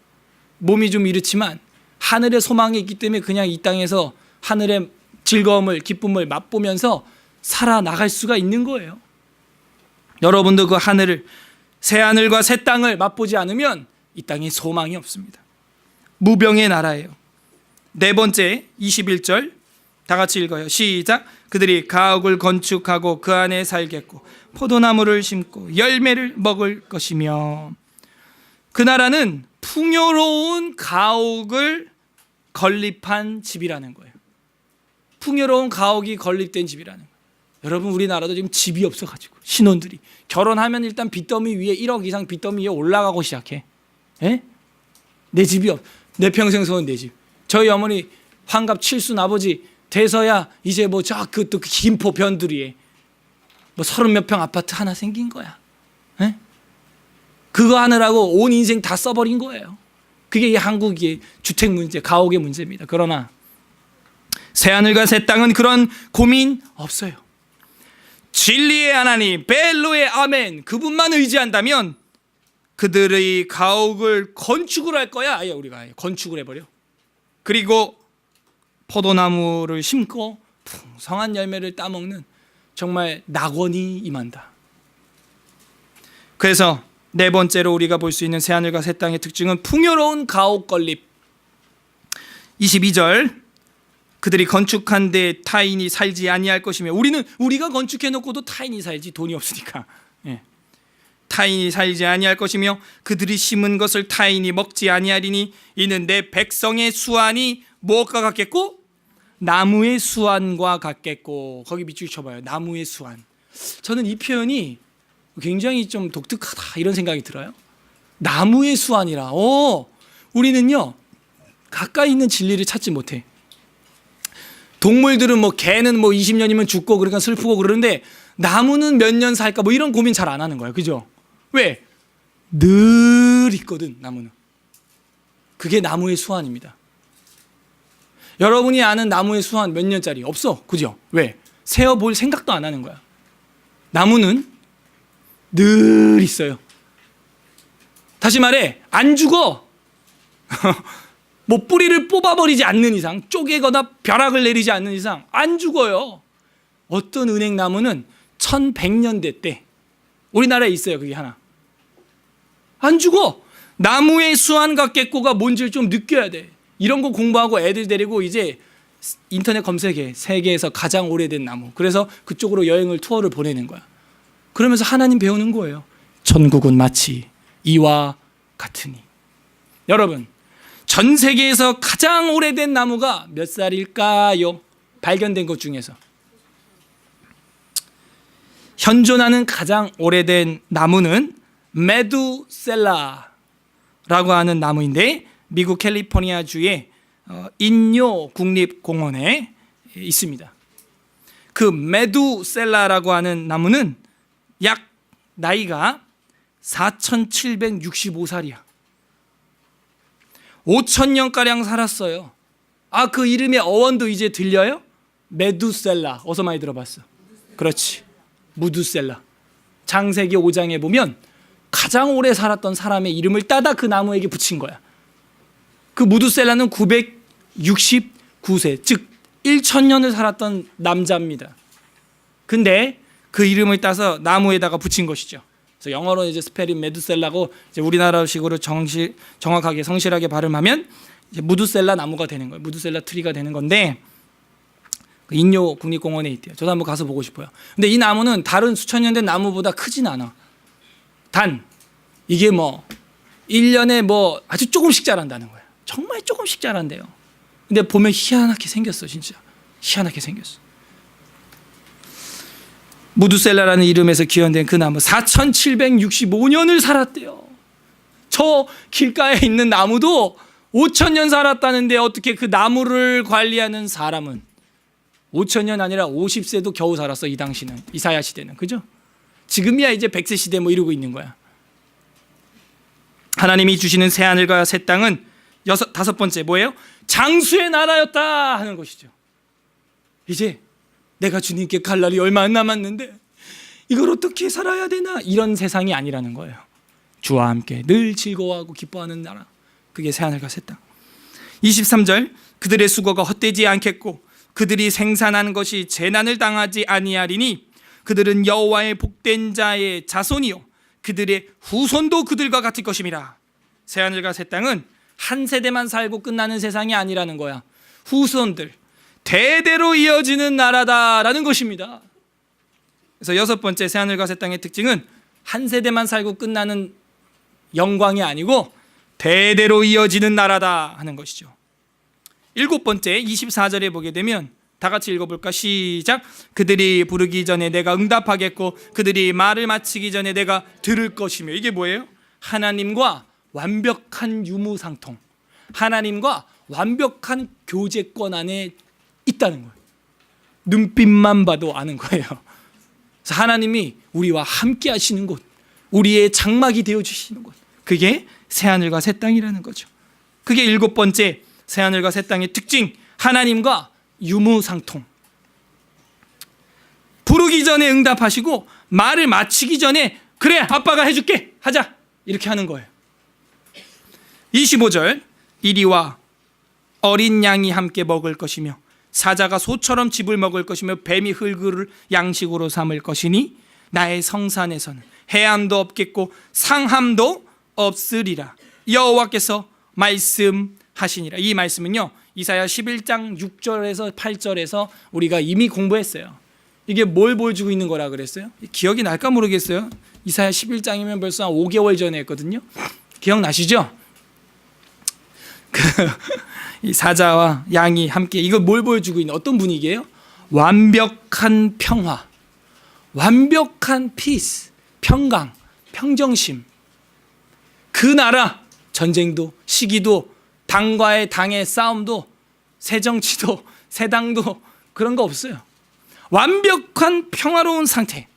몸이 좀 이렇지만 하늘의 소망이 있기 때문에 그냥 이 땅에서 하늘의 즐거움을, 기쁨을 맛보면서 살아나갈 수가 있는 거예요. 여러분도 그 하늘을, 새 하늘과 새 땅을 맛보지 않으면 이 땅에 소망이 없습니다. 무병의 나라예요. 네 번째 21절 다 같이 읽어요. 시작. 그들이 가옥을 건축하고 그 안에 살겠고 포도나무를 심고 열매를 먹을 것이며. 그 나라는 풍요로운 가옥을 건립한 집이라는 거예요. 풍요로운 가옥이 건립된 집이라는 거예요. 여러분, 우리나라도 지금 집이 없어가지고 신혼들이 결혼하면 일단 빚더미 위에 1억 이상 빚더미 위에 올라가고 시작해. 에? 내 집이 내 평생 소원 내 집. 저희 어머니 환갑 칠순 아버지 돼서야 이제 뭐 저 그 또 김포 변두리에 뭐 30몇 평 아파트 하나 생긴 거야. 에? 그거 하느라고 온 인생 다 써버린 거예요. 그게 이 한국의 주택 문제, 가옥의 문제입니다. 그러나 새하늘과 새 땅은 그런 고민 없어요. 진리의 하나님, 벨로의 아멘, 그분만 의지한다면 그들의 가옥을 건축을 할 거야. 아예 우리가 건축을 해버려. 그리고 포도나무를 심고 풍성한 열매를 따먹는 정말 낙원이 임한다. 그래서 네 번째로 우리가 볼 수 있는 새하늘과 새 땅의 특징은 풍요로운 가옥 건립. 22절, 그들이 건축한 데 타인이 살지 아니할 것이며. 우리가 건축해 놓고도 타인이 살지, 돈이 없으니까. 예. 타인이 살지 아니할 것이며 그들이 심은 것을 타인이 먹지 아니하리니 이는 내 백성의 수완이 무엇과 같겠고? 나무의 수완과 같겠고. 거기 밑줄 쳐봐요. 나무의 수완. 저는 이 표현이 굉장히 좀 독특하다 이런 생각이 들어요. 나무의 수완이라. 우리는요 가까이 있는 진리를 찾지 못해. 동물들은 뭐 개는 뭐 20년이면 죽고 그러니까 슬프고 그러는데 나무는 몇 년 살까 뭐 이런 고민 잘 안 하는 거예요. 그죠? 왜? 늘 있거든. 나무는. 그게 나무의 수완입니다. 여러분이 아는 나무의 수완 몇 년짜리? 없어. 그죠? 왜? 세어볼 생각도 안 하는 거야. 나무는 늘 있어요. 다시 말해 안 죽어. 뭐 뿌리를 뽑아버리지 않는 이상, 쪼개거나 벼락을 내리지 않는 이상 안 죽어요. 어떤 은행나무는 1100년대 때 우리나라에 있어요. 그게 하나. 안 죽어. 나무의 수완 같겠고가 뭔지를 좀 느껴야 돼. 이런 거 공부하고 애들 데리고 이제 인터넷 검색해. 세계에서 가장 오래된 나무. 그래서 그쪽으로 여행을 투어를 보내는 거야. 그러면서 하나님 배우는 거예요. 천국은 마치 이와 같으니. 여러분, 전 세계에서 가장 오래된 나무가 몇 살일까요? 발견된 것 중에서. 현존하는 가장 오래된 나무는 메두셀라라고 하는 나무인데 미국 캘리포니아주의 인요 국립공원에 있습니다. 그 메두셀라라고 하는 나무는 약 나이가 4765살이야. 5000년가량 살았어요. 그 이름의 어원도 이제 들려요? 메두셀라. 어서 많이 들어봤어. 그렇지. 무두셀라. 창세기 5장에 보면 가장 오래 살았던 사람의 이름을 따다 그 나무에게 붙인 거야. 그 무두셀라는 969세, 즉 1000년을 살았던 남자입니다. 근데 그 이름을 따서 나무에다가 붙인 것이죠. 그래서 영어로 이제 스펠링 메두셀라고 이제 우리나라식으로 정확하게 성실하게 발음하면 이제 무두셀라 나무가 되는 거예요. 무두셀라 트리가 되는 건데 그 인요 국립공원에 있대요. 저도 한번 가서 보고 싶어요. 근데 이 나무는 다른 수천 년 된 나무보다 크진 않아. 단 이게 뭐 1년에 뭐 아주 조금씩 자란다는 거예요. 정말 조금씩 자란대요. 근데 보면 희한하게 생겼어. 진짜 희한하게 생겼어. 무두셀라라는 이름에서 기원된 그 나무 4765년을 살았대요. 저 길가에 있는 나무도 5000년 살았다는데 어떻게 그 나무를 관리하는 사람은 5000년 아니라 50세도 겨우 살았어. 이 당시는, 이사야 시대는. 그죠? 지금이야 이제 100세 시대 뭐 이러고 있는 거야. 하나님이 주시는 새하늘과 새 땅은 다섯 번째 뭐예요? 장수의 나라였다 하는 것이죠. 이제 내가 주님께 갈 날이 얼마 안 남았는데 이걸 어떻게 살아야 되나, 이런 세상이 아니라는 거예요. 주와 함께 늘 즐거워하고 기뻐하는 나라, 그게 새하늘과 새 땅. 23절, 그들의 수고가 헛되지 않겠고 그들이 생산한 것이 재난을 당하지 아니하리니 그들은 여호와의 복된 자의 자손이요 그들의 후손도 그들과 같을 것임이라. 새하늘과 새 땅은 한 세대만 살고 끝나는 세상이 아니라는 거야. 후손들, 대대로 이어지는 나라다라는 것입니다. 그래서 여섯 번째 새하늘과 새 땅의 특징은 한 세대만 살고 끝나는 영광이 아니고 대대로 이어지는 나라다 하는 것이죠. 일곱 번째 24절에 보게 되면 다 같이 읽어볼까? 시작. 그들이 부르기 전에 내가 응답하겠고 그들이 말을 마치기 전에 내가 들을 것이며. 이게 뭐예요? 하나님과 완벽한 유무상통, 하나님과 완벽한 교제권 안에 있다는 거예요. 눈빛만 봐도 아는 거예요. 그래서 하나님이 우리와 함께 하시는 곳, 우리의 장막이 되어주시는 곳, 그게 새하늘과 새 땅이라는 거죠. 그게 일곱 번째 새하늘과 새 땅의 특징, 하나님과 유무상통. 부르기 전에 응답하시고 말을 마치기 전에 그래 아빠가 해줄게 하자 이렇게 하는 거예요. 25절 이리와 어린 양이 함께 먹을 것이며 사자가 소처럼 즙을 먹을 것이며 뱀이 흙을 양식으로 삼을 것이니 나의 성산에서는 해함도 없겠고 상함도 없으리라 여호와께서 말씀하시니라. 이 말씀은요 이사야 11장 6절에서 8절에서 우리가 이미 공부했어요. 이게 뭘 보여주고 있는 거라 그랬어요? 기억이 날까 모르겠어요. 이사야 11장이면 벌써 한 5개월 전에 했거든요. 기억나시죠? 이 사자와 양이 함께, 이거 뭘 보여주고 있는 어떤 분위기예요? 완벽한 평화, 완벽한 피스, 평강, 평정심. 그 나라, 전쟁도 시기도 당과의 당의 싸움도 새정치도 새당도 그런 거 없어요. 완벽한 평화로운 상태.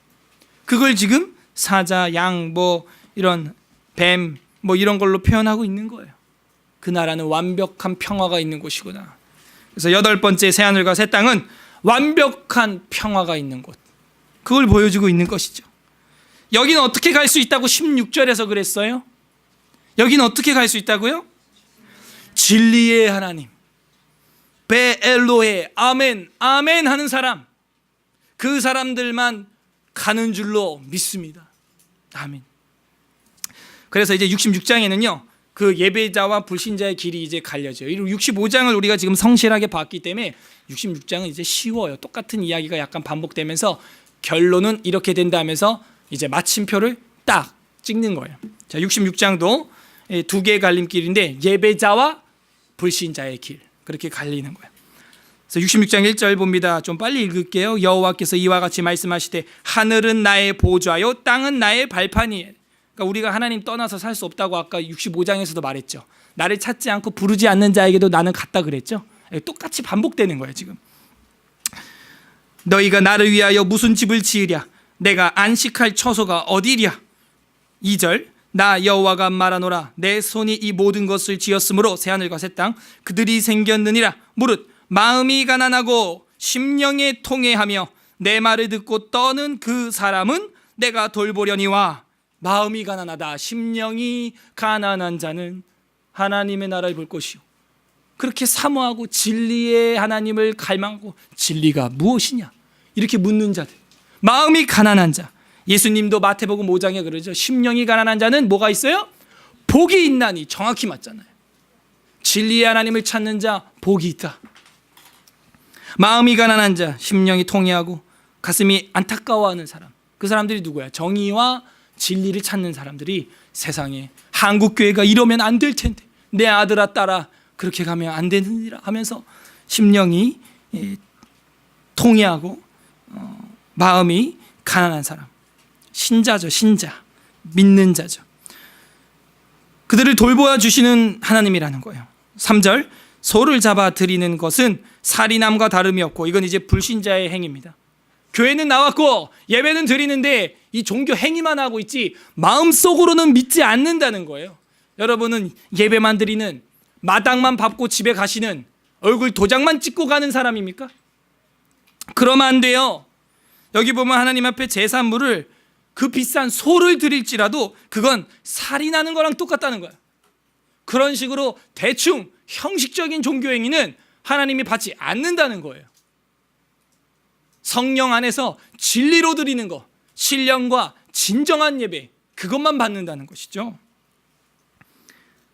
그걸 지금 사자, 양, 뭐 이런 뱀 뭐 이런 걸로 표현하고 있는 거예요. 그 나라는 완벽한 평화가 있는 곳이구나. 그래서 여덟 번째 새하늘과 새 땅은 완벽한 평화가 있는 곳, 그걸 보여주고 있는 것이죠. 여기는 어떻게 갈 수 있다고 16절에서 그랬어요? 여기는 어떻게 갈 수 있다고요? 진리의 하나님, 베엘로헤, 아멘, 아멘 하는 사람, 그 사람들만 가는 줄로 믿습니다. 아멘. 그래서 이제 66장에는요 그 예배자와 불신자의 길이 이제 갈려져요. 65장을 우리가 지금 성실하게 봤기 때문에 66장은 이제 쉬워요. 똑같은 이야기가 약간 반복되면서 결론은 이렇게 된다 하면서 이제 마침표를 딱 찍는 거예요. 자, 66장도 두 개의 갈림길인데 예배자와 불신자의 길, 그렇게 갈리는 거예요. 그래서 66장 1절 봅니다. 좀 빨리 읽을게요. 여호와께서 이와 같이 말씀하시되 하늘은 나의 보좌요 땅은 나의 발판이에요. 그러니까 우리가 하나님 떠나서 살 수 없다고 아까 65장에서도 말했죠. 나를 찾지 않고 부르지 않는 자에게도 나는 갔다 그랬죠. 똑같이 반복되는 거예요 지금. 너희가 나를 위하여 무슨 집을 지으랴? 내가 안식할 처소가 어디랴? 2절 나 여호와가 말하노라 내 손이 이 모든 것을 지었으므로 새하늘과 새 땅 그들이 생겼느니라. 무릇 마음이 가난하고 심령에 통회하며 내 말을 듣고 떠는 그 사람은 내가 돌보려니와. 마음이 가난하다, 심령이 가난한 자는 하나님의 나라를 볼 것이요. 그렇게 사모하고 진리의 하나님을 갈망하고 진리가 무엇이냐 이렇게 묻는 자들, 마음이 가난한 자. 예수님도 마태복음 5장에 그러죠. 심령이 가난한 자는 뭐가 있어요? 복이 있나니. 정확히 맞잖아요. 진리의 하나님을 찾는 자 복이 있다. 마음이 가난한 자, 심령이 통회하고 가슴이 안타까워하는 사람, 그 사람들이 누구야? 정의와 진리를 찾는 사람들이 세상에 한국교회가 이러면 안 될 텐데 내 아들아 딸아 그렇게 가면 안 되느니라 하면서 심령이 통회하고 마음이 가난한 사람, 신자죠. 신자, 믿는 자죠. 그들을 돌보아 주시는 하나님이라는 거예요. 3절 소를 잡아 드리는 것은 살인함과 다름이 없고, 이건 이제 불신자의 행위입니다. 교회는 나왔고 예배는 드리는데 이 종교 행위만 하고 있지 마음속으로는 믿지 않는다는 거예요. 여러분은 예배만 드리는, 마당만 밟고 집에 가시는, 얼굴 도장만 찍고 가는 사람입니까? 그러면 안 돼요. 여기 보면 하나님 앞에 제사물을, 그 비싼 소를 드릴지라도 그건 살인하는 거랑 똑같다는 거야. 그런 식으로 대충 형식적인 종교 행위는 하나님이 받지 않는다는 거예요. 성령 안에서 진리로 드리는 것, 신령과 진정한 예배, 그것만 받는다는 것이죠.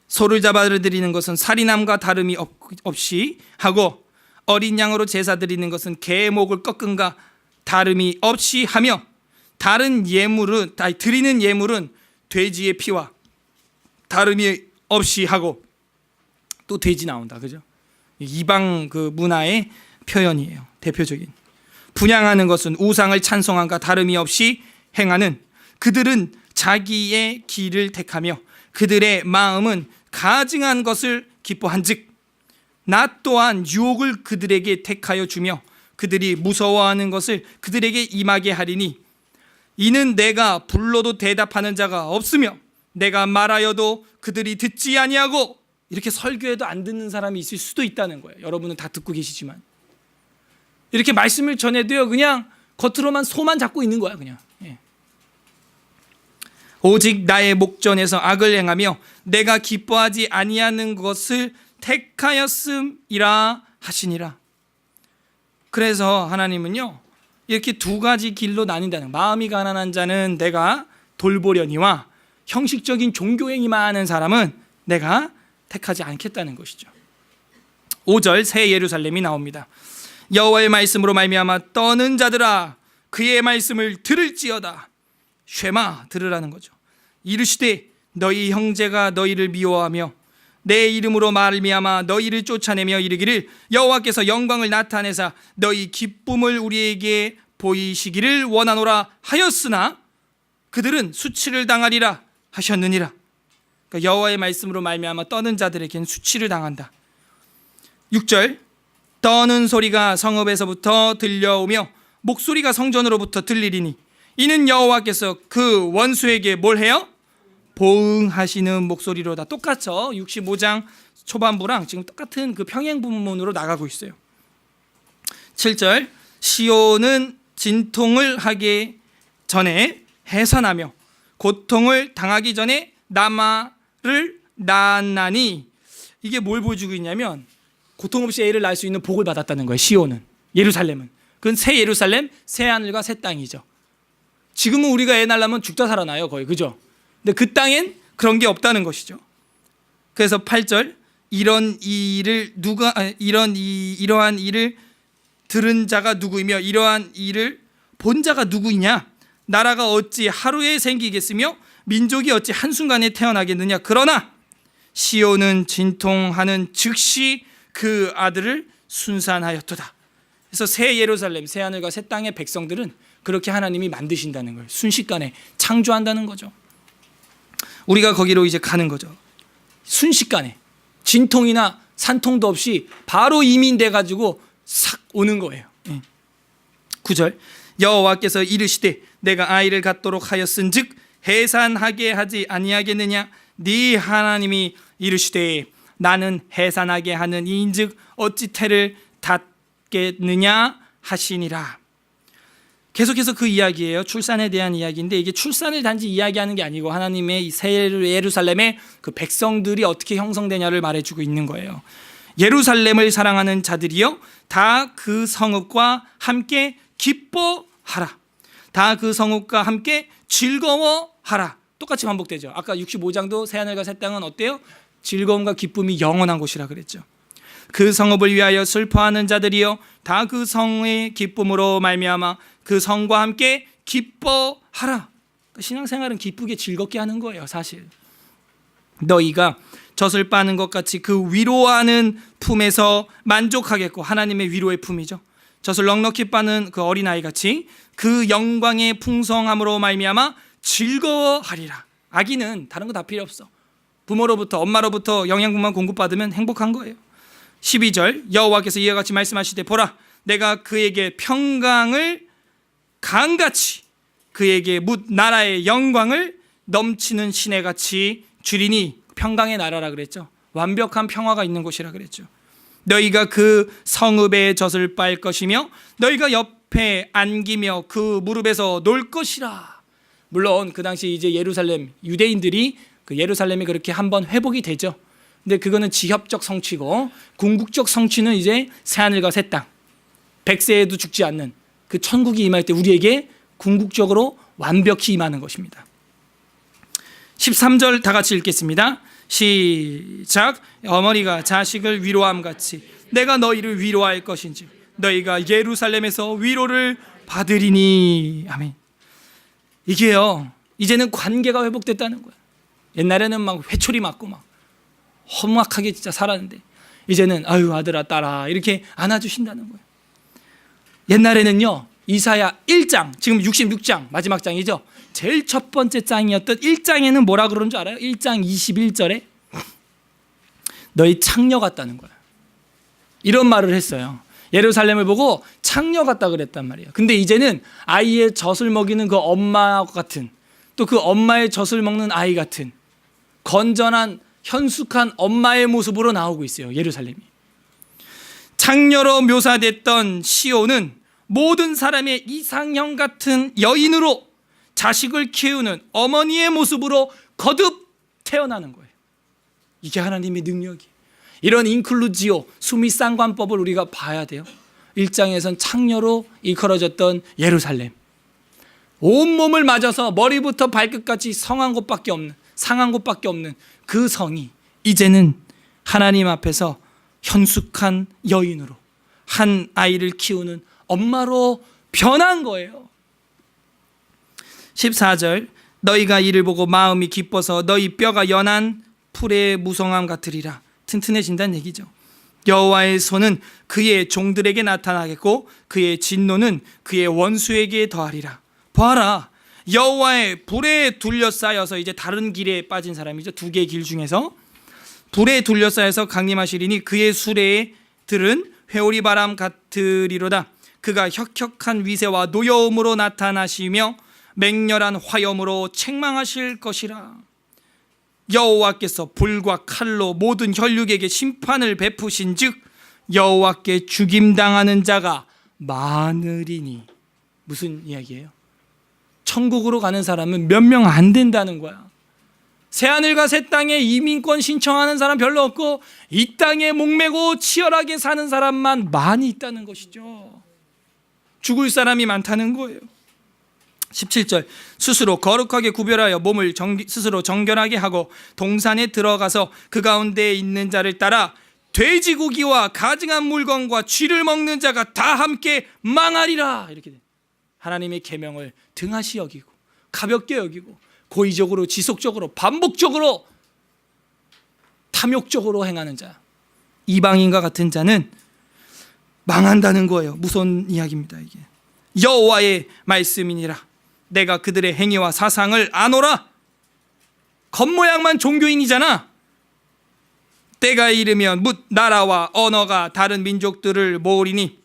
소를 잡아 드리는 것은 살인함과 다름이 없이 하고 어린 양으로 제사 드리는 것은 개의 목을 꺾은가 다름이 없이 하며 다른 예물은 드리는 예물은 돼지의 피와 다름이 없이 하고 또 돼지 나온다. 그죠? 이방 그 문화의 표현이에요. 대표적인. 분향하는 것은 우상을 찬송한가 다름이 없이 행하는 그들은 자기의 길을 택하며 그들의 마음은 가증한 것을 기뻐한즉 나 또한 유혹을 그들에게 택하여 주며 그들이 무서워하는 것을 그들에게 임하게 하리니 이는 내가 불러도 대답하는 자가 없으며 내가 말하여도 그들이 듣지 아니하고 이렇게 설교해도 안 듣는 사람이 있을 수도 있다는 거예요. 여러분은 다 듣고 계시지만 이렇게 말씀을 전해도요 그냥 겉으로만 소만 잡고 있는 거야 그냥. 오직 나의 목전에서 악을 행하며 내가 기뻐하지 아니하는 것을 택하였음이라 하시니라. 그래서 하나님은요 이렇게 두 가지 길로 나뉜다는, 마음이 가난한 자는 내가 돌보려니와 형식적인 종교행위만 하는 사람은 내가 택하지 않겠다는 것이죠. 5절 새 예루살렘이 나옵니다. 여호와의 말씀으로 말미암아 떠는 자들아 그의 말씀을 들을지어다. 쉐마 들으라는 거죠. 이르시되 너희 형제가 너희를 미워하며 내 이름으로 말미암아 너희를 쫓아내며 이르기를 여호와께서 영광을 나타내사 너희 기쁨을 우리에게 보이시기를 원하노라 하였으나 그들은 수치를 당하리라 하셨느니라. 그러니까 여호와의 말씀으로 말미암아 떠는 자들에게는 수치를 당한다. 6절 떠는 소리가 성읍에서부터 들려오며 목소리가 성전으로부터 들리리니 이는 여호와께서 그 원수에게 뭘 해요? 보응하시는 목소리로다. 똑같죠. 65장 초반부랑 지금 똑같은 그 평행 분문으로 나가고 있어요. 7절 시온은 진통을 하기 전에 해산하며 고통을 당하기 전에 남아를 낳았나니 이게 뭘 보여주고 있냐면 고통 없이 애를 낳을 수 있는 복을 받았다는 거예요. 시온은, 예루살렘은. 그건 새 예루살렘, 새 하늘과 새 땅이죠. 지금은 우리가 애 낳으려면 죽다 살아나요 거의. 그죠? 근데 그 땅엔 그런 게 없다는 것이죠. 그래서 8절 이러한 일을 들은 자가 누구이며 이러한 일을 본 자가 누구이냐? 나라가 어찌 하루에 생기겠으며 민족이 어찌 한순간에 태어나겠느냐? 그러나 시온은 진통하는 즉시 그 아들을 순산하였도다. 그래서 새 예루살렘, 새 하늘과 새 땅의 백성들은 그렇게 하나님이 만드신다는 거예요. 순식간에 창조한다는 거죠. 우리가 거기로 이제 가는 거죠. 순식간에 진통이나 산통도 없이 바로 이민돼 가지고 싹 오는 거예요. 9절 여호와께서 이르시되 내가 아이를 갖도록 하였은즉 해산하게 하지 아니하겠느냐? 네 하나님이 이르시되 나는 해산하게 하는 이인즉 어찌 태를 닫겠느냐 하시니라. 계속해서 그 이야기예요. 출산에 대한 이야기인데 이게 출산을 단지 이야기하는 게 아니고 하나님의 이 새 예루살렘의 그 백성들이 어떻게 형성되냐를 말해주고 있는 거예요. 예루살렘을 사랑하는 자들이여 다 그 성읍과 함께 기뻐하라. 다 그 성읍과 함께 즐거워하라. 똑같이 반복되죠. 아까 65장도 새하늘과 새 땅은 어때요? 즐거움과 기쁨이 영원한 곳이라 그랬죠. 그 성읍을 위하여 슬퍼하는 자들이여 다 그 성의 기쁨으로 말미암아 그 성과 함께 기뻐하라. 신앙생활은 기쁘게 즐겁게 하는 거예요. 사실 너희가 젖을 빠는 것 같이 그 위로하는 품에서 만족하겠고, 하나님의 위로의 품이죠. 젖을 넉넉히 빠는 그 어린아이 같이 그 영광의 풍성함으로 말미암아 즐거워하리라. 아기는 다른 거 다 필요 없어. 부모로부터, 엄마로부터 영양분만 공급받으면 행복한 거예요. 12절 여호와께서 이와 같이 말씀하시되 보라 내가 그에게 평강을 강같이 그에게 뭇 나라의 영광을 넘치는 시내같이 주리니. 평강의 나라라 그랬죠. 완벽한 평화가 있는 곳이라 그랬죠. 너희가 그 성읍의 젖을 빨 것이며 너희가 옆에 안기며 그 무릎에서 놀 것이라. 물론 그 당시 이제 예루살렘 유대인들이 그 예루살렘이 그렇게 한번 회복이 되죠. 근데 그거는 지협적 성취고 궁극적 성취는 이제 새하늘과 새 땅, 백세에도 죽지 않는 그 천국이 임할 때 우리에게 궁극적으로 완벽히 임하는 것입니다. 13절 다 같이 읽겠습니다. 시작. 어머니가 자식을 위로함 같이 내가 너희를 위로할 것인지 너희가 예루살렘에서 위로를 받으리니. 아멘. 이게요, 이제는 관계가 회복됐다는 거예요. 옛날에는 막 회초리 맞고 막 험악하게 진짜 살았는데 이제는 아유 아들아 딸아 이렇게 안아주신다는 거예요. 옛날에는요, 이사야 1장, 지금 66장 마지막 장이죠. 제일 첫 번째 장이었던 1장에는 뭐라 그러는 줄 알아요? 1장 21절에 너희 창녀 같다는 거예요. 이런 말을 했어요. 예루살렘을 보고 창녀 같다 그랬단 말이에요. 근데 이제는 아이의 젖을 먹이는 그 엄마 같은, 또 그 엄마의 젖을 먹는 아이 같은 건전한 현숙한 엄마의 모습으로 나오고 있어요. 예루살렘이. 창녀로 묘사됐던 시온은 모든 사람의 이상형 같은 여인으로 자식을 키우는 어머니의 모습으로 거듭 태어나는 거예요. 이게 하나님의 능력이에요. 이런 인클루지오 수미상관법을 우리가 봐야 돼요. 1장에선 창녀로 일컬어졌던 예루살렘, 온몸을 맞아서 머리부터 발끝까지 상한 곳밖에 없는 그 성이 이제는 하나님 앞에서 현숙한 여인으로 한 아이를 키우는 엄마로 변한 거예요. 14절 너희가 이를 보고 마음이 기뻐서 너희 뼈가 연한 풀의 무성함 같으리라. 튼튼해진다는 얘기죠. 여호와의 손은 그의 종들에게 나타나겠고 그의 진노는 그의 원수에게 더하리라. 봐라, 여호와의 불에 둘러싸여서 이제 다른 길에 빠진 사람이죠. 두 개의 길 중에서 불에 둘러싸여서 강림하시리니 그의 수레들은 회오리 바람 같으리로다. 그가 혁혁한 위세와 노여움으로 나타나시며 맹렬한 화염으로 책망하실 것이라. 여호와께서 불과 칼로 모든 혈육에게 심판을 베푸신즉 여호와께 죽임당하는 자가 많으리니. 무슨 이야기예요? 천국으로 가는 사람은 몇 명 안 된다는 거야. 새하늘과 새 땅에 이민권 신청하는 사람 별로 없고 이 땅에 목매고 치열하게 사는 사람만 많이 있다는 것이죠. 죽을 사람이 많다는 거예요. 17절 스스로 거룩하게 구별하여 몸을 스스로 정결하게 하고 동산에 들어가서 그 가운데 있는 자를 따라 돼지고기와 가증한 물건과 쥐를 먹는 자가 다 함께 망하리라. 이렇게 돼. 하나님의 계명을 등하시 여기고 가볍게 여기고 고의적으로 지속적으로 반복적으로 탐욕적으로 행하는 자, 이방인과 같은 자는 망한다는 거예요. 무서운 이야기입니다. 이게 여호와의 말씀이니라. 내가 그들의 행위와 사상을 아노라. 겉모양만 종교인이잖아. 때가 이르면 뭇 나라와 언어가 다른 민족들을 모으리니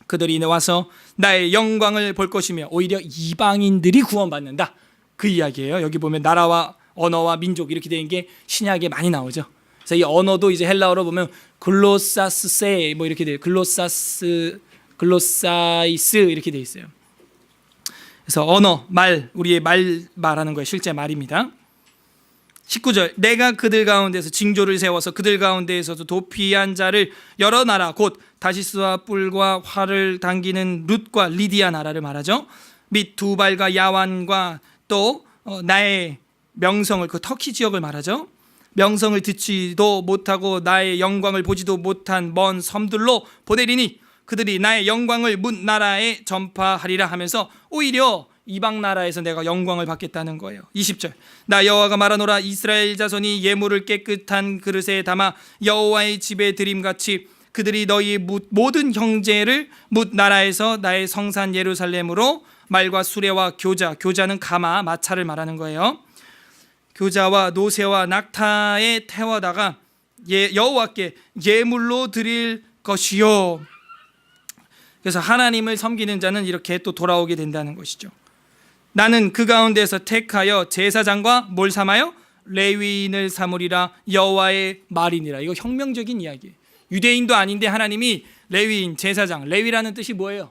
그들이 와서 나의 영광을 볼 것이며. 오히려 이방인들이 구원받는다, 그 이야기예요. 여기 보면 나라와 언어와 민족 이렇게 되는 게 신약에 많이 나오죠. 그래서 이 언어도 이제 헬라어로 보면 글로사스세 뭐 이렇게 돼요. 글로사이스 이렇게 돼 있어요. 그래서 언어, 말, 우리의 말하는 거예요. 실제 말입니다. 19절 내가 그들 가운데서 징조를 세워서 그들 가운데에서도 도피한 자를 여러 나라 곧 다시스와 뿔과 활을 당기는 룻과 리디아 나라를 말하죠. 및 두발과 야완과 또 나의 명성을, 그 터키 지역을 말하죠. 명성을 듣지도 못하고 나의 영광을 보지도 못한 먼 섬들로 보내리니 그들이 나의 영광을 문 나라에 전파하리라 하면서 오히려 이방 나라에서 내가 영광을 받겠다는 거예요. 20절 나 여호와가 말하노라. 이스라엘 자손이 예물을 깨끗한 그릇에 담아 여호와의 집에 드림같이 그들이 너희 모든 형제를 뭇 나라에서 나의 성산 예루살렘으로 말과 수레와 교자는 가마, 마차를 말하는 거예요. 교자와 노새와 낙타에 태워다가 여호와께 예물로 드릴 것이요. 그래서 하나님을 섬기는 자는 이렇게 또 돌아오게 된다는 것이죠. 나는 그 가운데서 택하여 제사장과 뭘 삼아요? 레위인을 삼으리라. 여호와의 말이니라. 이거 혁명적인 이야기예요. 유대인도 아닌데 하나님이 레위인, 제사장, 레위라는 뜻이 뭐예요?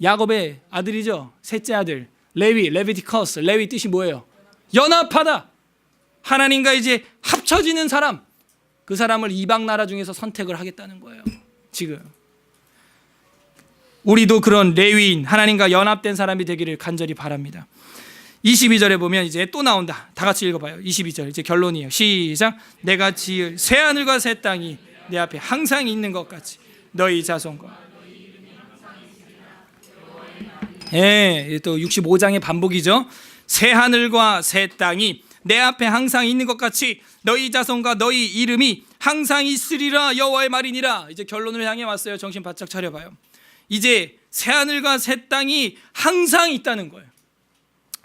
야곱의 아들이죠. 셋째 아들 레위, 레비티커스. 레위 뜻이 뭐예요? 연합하다. 하나님과 이제 합쳐지는 사람, 그 사람을 이방 나라 중에서 선택을 하겠다는 거예요. 지금 우리도 그런 레위인, 하나님과 연합된 사람이 되기를 간절히 바랍니다. 22절에 보면 이제 또 나온다. 다 같이 읽어봐요. 22절 이제 결론이에요. 시작. 내가 지을 새하늘과 새 땅이 내 앞에 항상 있는 것 같이 너희 자손과 또 65장의 반복이죠. 새 하늘과 새 땅이 내 앞에 항상 있는 것 같이 너희 자손과 너희 이름이 항상 있으리라 여호와의 말이니라. 이제 결론을 향해 왔어요. 정신 바짝 차려봐요. 이제 새 하늘과 새 땅이 항상 있다는 거예요.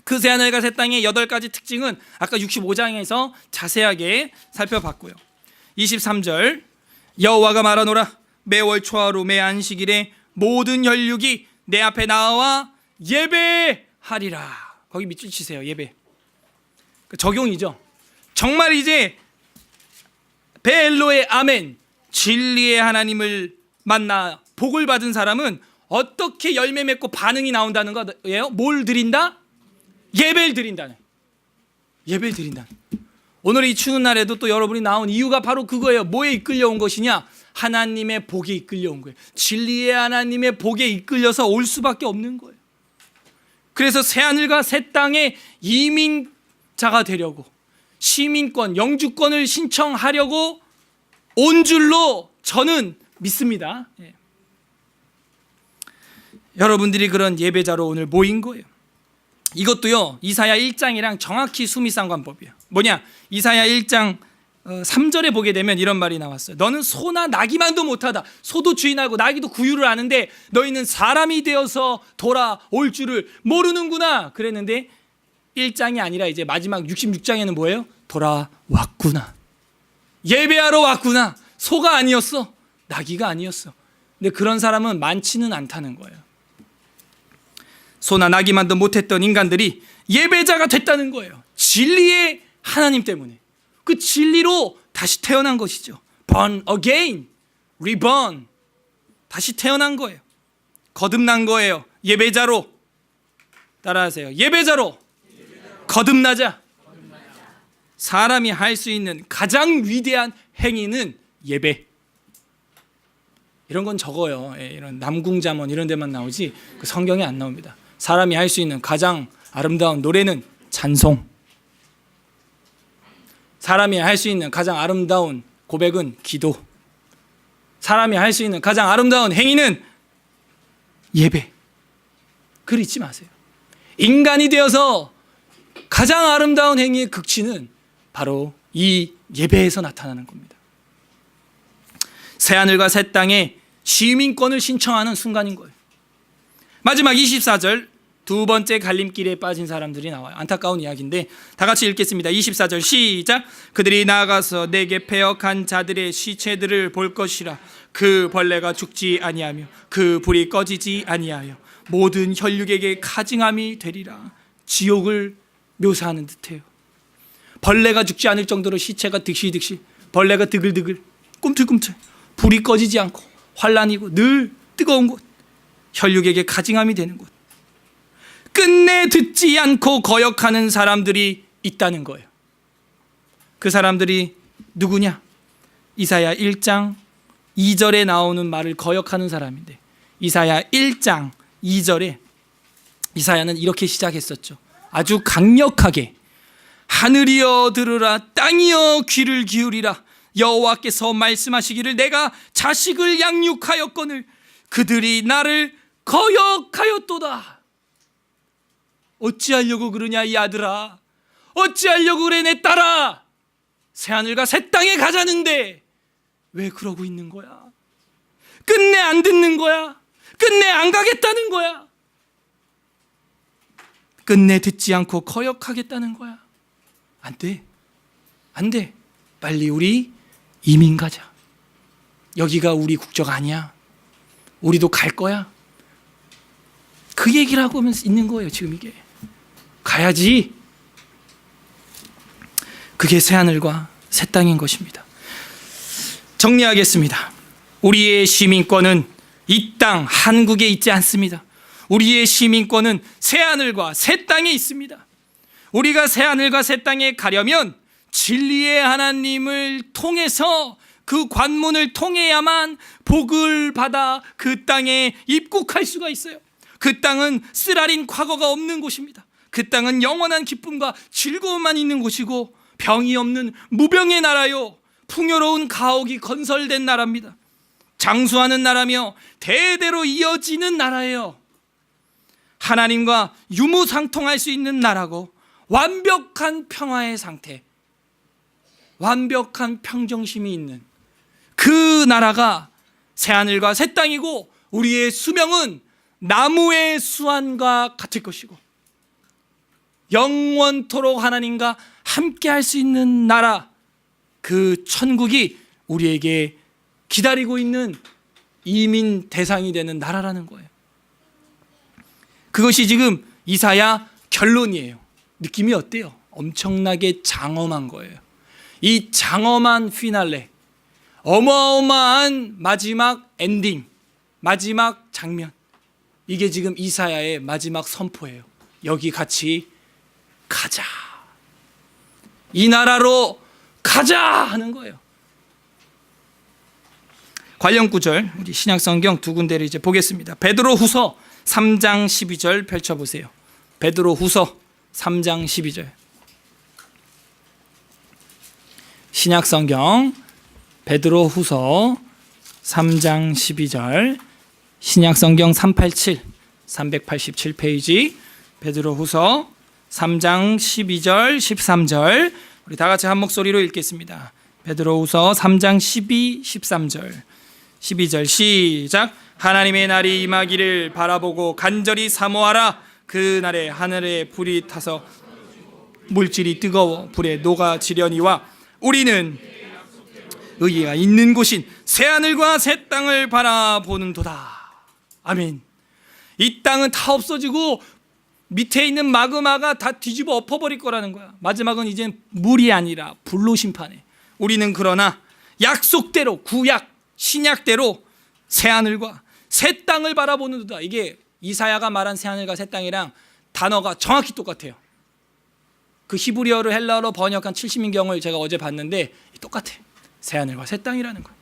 그 새 하늘과 새 땅의 8가지 특징은 아까 65장에서 자세하게 살펴봤고요. 23절 여호와가 말하노라 매월 초하루 매 안식일에 모든 혈육이 내 앞에 나와 예배하리라. 거기 밑줄 치세요. 예배. 적용이죠. 정말 이제 베엘로의 아멘, 진리의 하나님을 만나 복을 받은 사람은 어떻게 열매 맺고 반응이 나온다는 거예요? 뭘 드린다? 예배를 드린다는. 예배를 드린다는. 오늘 이 추운 날에도 또 여러분이 나온 이유가 바로 그거예요. 뭐에 이끌려온 것이냐? 하나님의 복에 이끌려온 거예요. 진리의 하나님의 복에 이끌려서 올 수밖에 없는 거예요. 그래서 새하늘과 새 땅에 이민자가 되려고 시민권, 영주권을 신청하려고 온 줄로 저는 믿습니다. 여러분들이 그런 예배자로 오늘 모인 거예요. 이것도요 이사야 1장이랑 정확히 수미상관법이에요. 뭐냐? 이사야 1장 3절에 보게 되면 이런 말이 나왔어요. 너는 소나 나기만도 못하다. 소도 주인하고 나기도 구유를 아는데 너희는 사람이 되어서 돌아올 줄을 모르는구나 그랬는데 1장이 아니라 이제 마지막 66장에는 뭐예요? 돌아왔구나. 예배하러 왔구나. 소가 아니었어. 나기가 아니었어. 근데 그런 사람은 많지는 않다는 거예요. 소나 나기만도 못했던 인간들이 예배자가 됐다는 거예요. 진리의 하나님 때문에. 그 진리로 다시 태어난 것이죠. Born again, reborn. 다시 태어난 거예요. 거듭난 거예요. 예배자로. 따라하세요. 예배자로. 거듭나자. 사람이 할 수 있는 가장 위대한 행위는 예배. 이런 건 적어요. 이런 남궁자문 이런 데만 나오지 그 성경에 안 나옵니다. 사람이 할 수 있는 가장 아름다운 노래는 찬송. 사람이 할 수 있는 가장 아름다운 고백은 기도. 사람이 할 수 있는 가장 아름다운 행위는 예배. 그걸 잊지 마세요. 인간이 되어서 가장 아름다운 행위의 극치는 바로 이 예배에서 나타나는 겁니다. 새하늘과 새 땅에 시민권을 신청하는 순간인 거예요. 마지막 24절 두 번째 갈림길에 빠진 사람들이 나와요. 안타까운 이야기인데 다 같이 읽겠습니다. 24절 시작. 그들이 나아가서 내게 패역한 자들의 시체들을 볼 것이라. 그 벌레가 죽지 아니하며 그 불이 꺼지지 아니하여 모든 혈육에게 가증함이 되리라. 지옥을 묘사하는 듯해요. 벌레가 죽지 않을 정도로 시체가 득실득실, 벌레가 드글드글, 꿈틀꿈틀, 불이 꺼지지 않고 환란이고 늘 뜨거운 곳, 혈육에게 가증함이 되는 곳, 끝내 듣지 않고 거역하는 사람들이 있다는 거예요. 그 사람들이 누구냐? 이사야 1장 2절에 나오는 말을 거역하는 사람인데, 이사야 1장 2절에 이사야는 이렇게 시작했었죠. 아주 강력하게 하늘이여 들으라, 땅이여 귀를 기울이라. 여호와께서 말씀하시기를 내가 자식을 양육하였거늘 그들이 나를 거역하였도다. 어찌하려고 그러냐 이 아들아, 어찌하려고 그래 내 딸아. 새하늘과 새 땅에 가자는데 왜 그러고 있는 거야? 끝내 안 듣는 거야? 끝내 안 가겠다는 거야? 끝내 듣지 않고 거역하겠다는 거야? 안 돼. 안 돼. 빨리 우리 이민 가자. 여기가 우리 국적 아니야. 우리도 갈 거야. 그 얘기를 하고 있는 거예요. 지금 이게 가야지. 그게 새하늘과 새 땅인 것입니다. 정리하겠습니다. 우리의 시민권은 이 땅 한국에 있지 않습니다. 우리의 시민권은 새하늘과 새 땅에 있습니다. 우리가 새하늘과 새 땅에 가려면 진리의 하나님을 통해서, 그 관문을 통해야만 복을 받아 그 땅에 입국할 수가 있어요. 그 땅은 쓰라린 과거가 없는 곳입니다. 그 땅은 영원한 기쁨과 즐거움만 있는 곳이고 병이 없는 무병의 나라요, 풍요로운 가옥이 건설된 나라입니다. 장수하는 나라며 대대로 이어지는 나라예요. 하나님과 유무상통할 수 있는 나라고, 완벽한 평화의 상태, 완벽한 평정심이 있는 그 나라가 새하늘과 새 땅이고, 우리의 수명은 나무의 수완과 같을 것이고, 영원토록 하나님과 함께 할 수 있는 나라, 그 천국이 우리에게 기다리고 있는 이민 대상이 되는 나라라는 거예요. 그것이 지금 이사야 결론이에요. 느낌이 어때요? 엄청나게 장엄한 거예요. 이 장엄한 피날레, 어마어마한 마지막 엔딩, 마지막 장면, 이게 지금 이사야의 마지막 선포예요. 여기 같이 가자, 이 나라로 가자 하는 거예요. 관련 구절 우리 신약성경 두 군데를 이제 보겠습니다. 베드로후서 3장 12절 펼쳐보세요. 베드로후서 3장 12절. 신약성경 베드로후서 3장 12절, 신약성경 387페이지, 베드로후서 3장 12절 13절, 우리 다 같이 한 목소리로 읽겠습니다. 베드로후서 3장 12, 13절, 12절 시작. 하나님의 날이 임하기를 바라보고 간절히 사모하라. 그 날에 하늘에 불이 타서 물질이 뜨거워 불에 녹아지려니와 우리는 의가 있는 곳인 새하늘과 새 땅을 바라보는도다. 아멘. 이 땅은 다 없어지고 밑에 있는 마그마가 다 뒤집어 엎어버릴 거라는 거야. 마지막은 이젠 물이 아니라 불로 심판해. 우리는 그러나 약속대로, 구약 신약대로 새하늘과 새 땅을 바라보는도다. 이게 이사야가 말한 새하늘과 새 땅이랑 단어가 정확히 똑같아요. 그 히브리어를 헬라어로 번역한 70인경을 제가 어제 봤는데 똑같아. 새하늘과 새 땅이라는 거예요.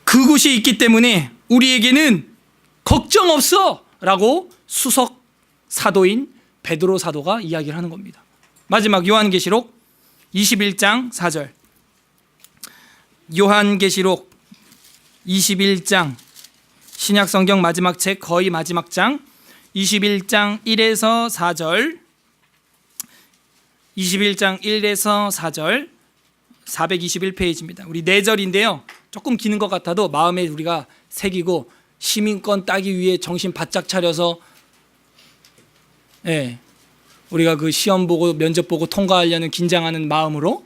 그곳이 있기 때문에 우리에게는 걱정 없어 라고 수석 사도인 베드로 사도가 이야기를 하는 겁니다. 마지막 요한계시록 21장 4절. 요한계시록 21장, 신약성경 마지막 책 거의 마지막 장, 21장 1에서 4절, 21장 1에서 4절, 421페이지입니다. 우리 4절인데요. 조금 기는 것 같아도 마음에 우리가 새기고 시민권 따기 위해 정신 바짝 차려서 우리가 그 시험 보고 면접 보고 통과하려는 긴장하는 마음으로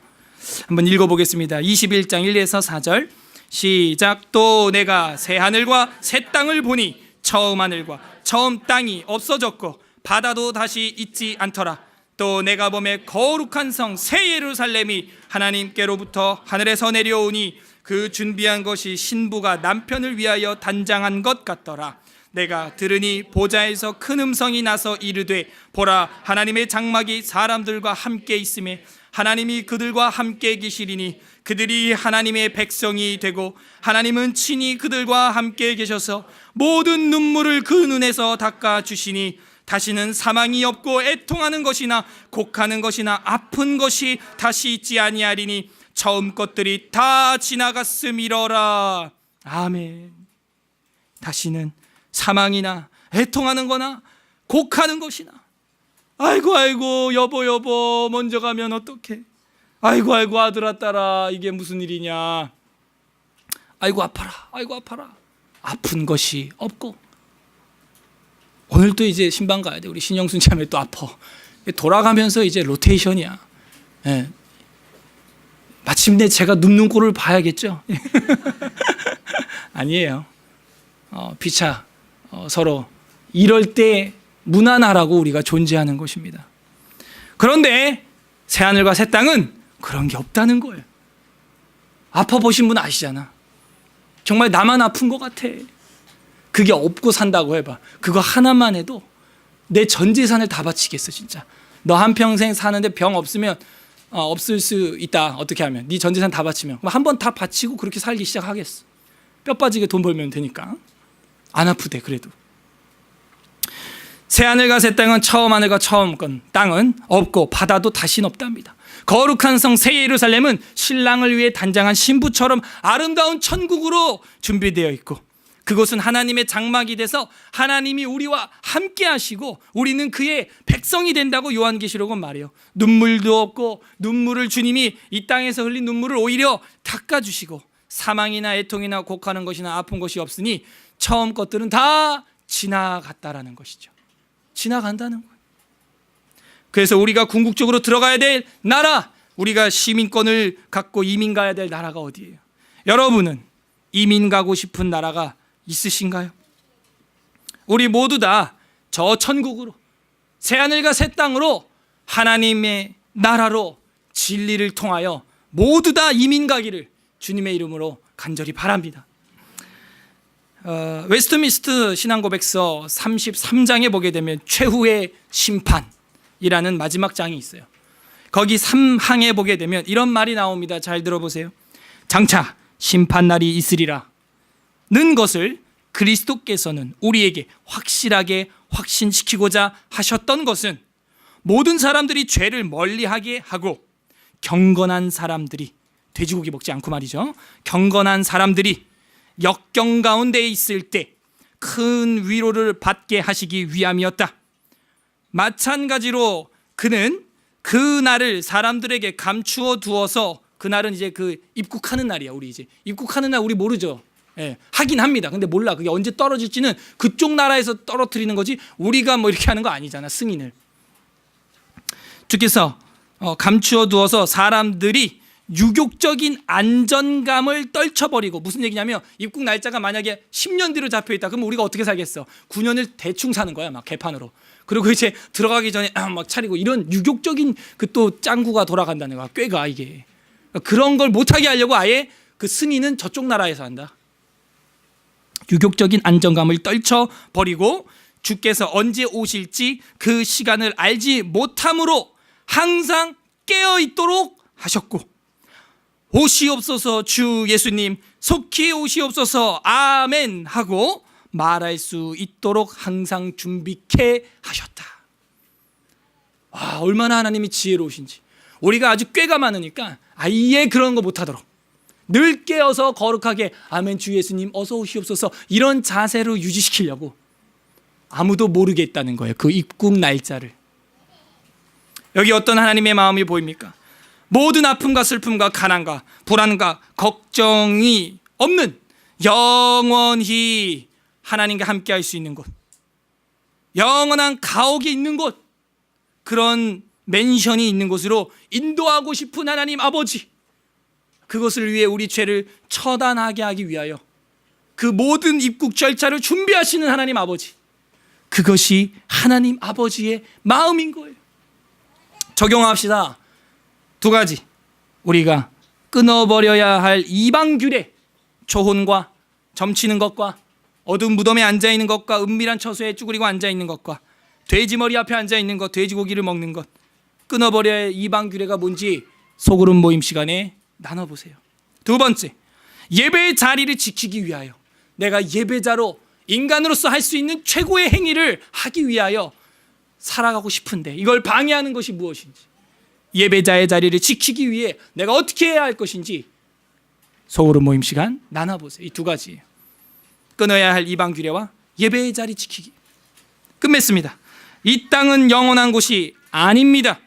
한번 읽어보겠습니다. 21장 1에서 4절 시작. 또 내가 새 하늘과 새 땅을 보니 처음 하늘과 처음 땅이 없어졌고 바다도 다시 있지 않더라. 또 내가 보매 거룩한 성 새 예루살렘이 하나님께로부터 하늘에서 내려오니 그 준비한 것이 신부가 남편을 위하여 단장한 것 같더라. 내가 들으니 보좌에서 큰 음성이 나서 이르되 보라, 하나님의 장막이 사람들과 함께 있음에 하나님이 그들과 함께 계시리니 그들이 하나님의 백성이 되고 하나님은 친히 그들과 함께 계셔서 모든 눈물을 그 눈에서 닦아주시니 다시는 사망이 없고 애통하는 것이나 곡하는 것이나 아픈 것이 다시 있지 아니하리니 처음 것들이 다 지나갔음이러라. 아멘. 다시는 사망이나 애통하는 거나 곡하는 것이나, 아이고 여보 먼저 가면 어떡해, 아이고 아들아 딸아 이게 무슨 일이냐, 아이고 아파라 아픈 것이 없고, 오늘 또 이제 신방 가야 돼. 우리 신영순 자매 또 아파. 돌아가면서 이제 로테이션이야. 마침내 제가 눕는 꼴을 봐야겠죠. 아니에요. 피차 서로 이럴 때 무난하라고 우리가 존재하는 것입니다. 그런데 새하늘과 새 땅은 그런 게 없다는 거예요. 아파 보신 분 아시잖아. 정말 나만 아픈 것 같아. 그게 없고 산다고 해봐. 그거 하나만 해도 내 전 재산을 다 바치겠어. 진짜 너 한평생 사는데 병 없으면 없을 수 있다. 어떻게 하면 네 전 재산 다 바치면 한 번 다 바치고 그렇게 살기 시작하겠어. 뼈 빠지게 돈 벌면 되니까. 안 아프대. 그래도 새하늘과 새 땅은 처음 하늘과 처음 건 땅은 없고 바다도 다시는 없답니다. 거룩한 성 새 예루살렘은 신랑을 위해 단장한 신부처럼 아름다운 천국으로 준비되어 있고, 그곳은 하나님의 장막이 돼서 하나님이 우리와 함께 하시고 우리는 그의 백성이 된다고 요한계시록은 말해요. 눈물도 없고, 눈물을 주님이 이 땅에서 흘린 눈물을 오히려 닦아주시고, 사망이나 애통이나 곡하는 것이나 아픈 것이 없으니 처음 것들은 다 지나갔다라는 것이죠. 지나간다는 거예요. 그래서 우리가 궁극적으로 들어가야 될 나라, 우리가 시민권을 갖고 이민 가야 될 나라가 어디예요? 여러분은 이민 가고 싶은 나라가 있으신가요? 우리 모두 다 저 천국으로, 새하늘과 새 땅으로, 하나님의 나라로 진리를 통하여 모두 다 이민 가기를 주님의 이름으로 간절히 바랍니다. 웨스트민스터 신앙고백서 33장에 보게 되면 최후의 심판이라는 마지막 장이 있어요. 거기 3항에 보게 되면 이런 말이 나옵니다. 잘 들어보세요. 장차 심판날이 있으리라 는 것을 그리스도께서는 우리에게 확실하게 확신시키고자 하셨던 것은, 모든 사람들이 죄를 멀리하게 하고 경건한 사람들이, 돼지고기 먹지 않고 말이죠, 경건한 사람들이 역경 가운데 있을 때 큰 위로를 받게 하시기 위함이었다. 마찬가지로 그는 그 날을 사람들에게 감추어 두어서, 그날은 이제 그 입국하는 날이야. 우리 이제 입국하는 날 우리 모르죠. 예, 하긴 합니다. 근데 몰라. 그게 언제 떨어질지는 그쪽 나라에서 떨어뜨리는 거지, 우리가 뭐 이렇게 하는 거 아니잖아, 승인을. 주께서 감추어 두어서 사람들이 유욕적인 안전감을 떨쳐버리고, 무슨 얘기냐면 입국 날짜가 만약에 10년 뒤로 잡혀있다. 그럼 우리가 어떻게 살겠어? 9년을 대충 사는 거야, 막 개판으로. 그리고 이제 들어가기 전에 막 차리고, 이런 유욕적인 그 또 짱구가 돌아간다는 거야. 꾀가 이게. 그런 걸 못하게 하려고 아예 그 승인은 저쪽 나라에서 한다. 유욕적인 안정감을 떨쳐버리고 주께서 언제 오실지 그 시간을 알지 못함으로 항상 깨어있도록 하셨고, 오시옵소서 주 예수님, 속히 오시옵소서 아멘 하고 말할 수 있도록 항상 준비케 하셨다. 와, 얼마나 하나님이 지혜로우신지. 우리가 아주 꾀가 많으니까 아예 그런 거 못하도록 늘 깨어서 거룩하게 아멘 주 예수님 어서 오시옵소서, 이런 자세로 유지시키려고 아무도 모르겠다는 거예요, 그 입국 날짜를. 여기 어떤 하나님의 마음이 보입니까? 모든 아픔과 슬픔과 가난과 불안과 걱정이 없는, 영원히 하나님과 함께 할 수 있는 곳, 영원한 가옥이 있는 곳, 그런 맨션이 있는 곳으로 인도하고 싶은 하나님 아버지, 그것을 위해 우리 죄를 처단하게 하기 위하여 그 모든 입국 절차를 준비하시는 하나님 아버지, 그것이 하나님 아버지의 마음인 거예요. 적용합시다. 두 가지. 우리가 끊어버려야 할 이방 규례, 초혼과 점치는 것과 어두운 무덤에 앉아있는 것과 은밀한 처소에 쭈그리고 앉아있는 것과 돼지 머리 앞에 앉아있는 것, 돼지고기를 먹는 것, 끊어버려야 할 이방 규례가 뭔지 소그룹 모임 시간에 나눠보세요. 두 번째, 예배의 자리를 지키기 위하여, 내가 예배자로 인간으로서 할 수 있는 최고의 행위를 하기 위하여 살아가고 싶은데 이걸 방해하는 것이 무엇인지, 예배자의 자리를 지키기 위해 내가 어떻게 해야 할 것인지 소그룹 모임 시간 나눠보세요. 이 두 가지예요. 끊어야 할 이방 규례와 예배의 자리 지키기. 끝맺습니다. 이 땅은 영원한 곳이 아닙니다.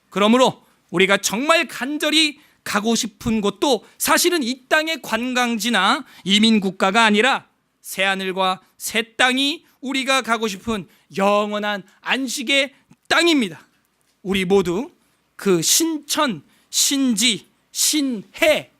그러므로 우리가 정말 간절히 가고 싶은 곳도 사실은 이 땅의 관광지나 이민국가가 아니라 새하늘과 새 땅이 우리가 가고 싶은 영원한 안식의 땅입니다. 우리 모두 그 신천, 신지, 신해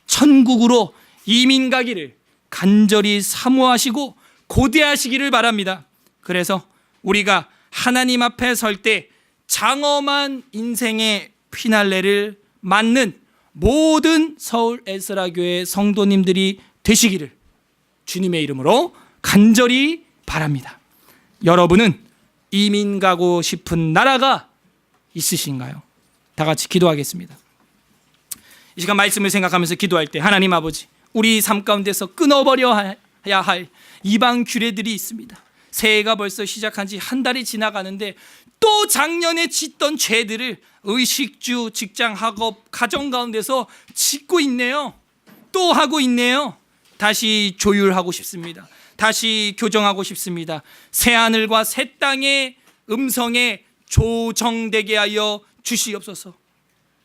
천국으로 이민 가기를 간절히 사모하시고 고대하시기를 바랍니다. 그래서 우리가 하나님 앞에 설 때 장엄한 인생의 피날레를 맞는 모든 서울 에스라교회 성도님들이 되시기를 주님의 이름으로 간절히 바랍니다. 여러분은 이민 가고 싶은 나라가 있으신가요? 다 같이 기도하겠습니다. 이 시간 말씀을 생각하면서 기도할 때, 하나님 아버지, 우리 삶 가운데서 끊어버려야 할 이방 규례들이 있습니다. 새해가 벌써 시작한 지 한 달이 지나가는데 또 작년에 짓던 죄들을 의식주, 직장, 학업, 가정 가운데서 짓고 있네요. 또 하고 있네요. 다시 조율하고 싶습니다. 다시 교정하고 싶습니다. 새 하늘과 새 땅의 음성에 조정되게 하여 주시옵소서.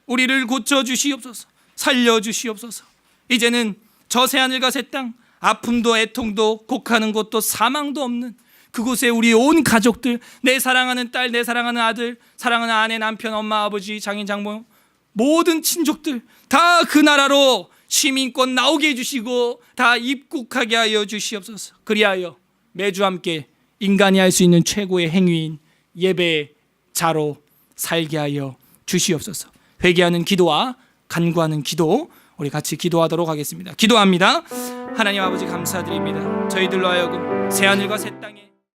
우리를 고쳐 주시옵소서. 살려 주시옵소서. 이제는 저 새 하늘과 새 땅, 아픔도 애통도 곡하는 곳도 사망도 없는 그곳에 우리 온 가족들, 내 사랑하는 딸, 내 사랑하는 아들, 사랑하는 아내, 남편, 엄마, 아버지, 장인, 장모, 모든 친족들 다 그 나라로 시민권 나오게 해주시고 다 입국하게 하여 주시옵소서. 그리하여 매주 함께 인간이 할 수 있는 최고의 행위인 예배자로 살게 하여 주시옵소서. 회개하는 기도와 간구하는 기도, 우리 같이 기도하도록 하겠습니다. 기도합니다. 하나님 아버지 감사드립니다. 저희들로 하여금 새 하늘과 새 땅에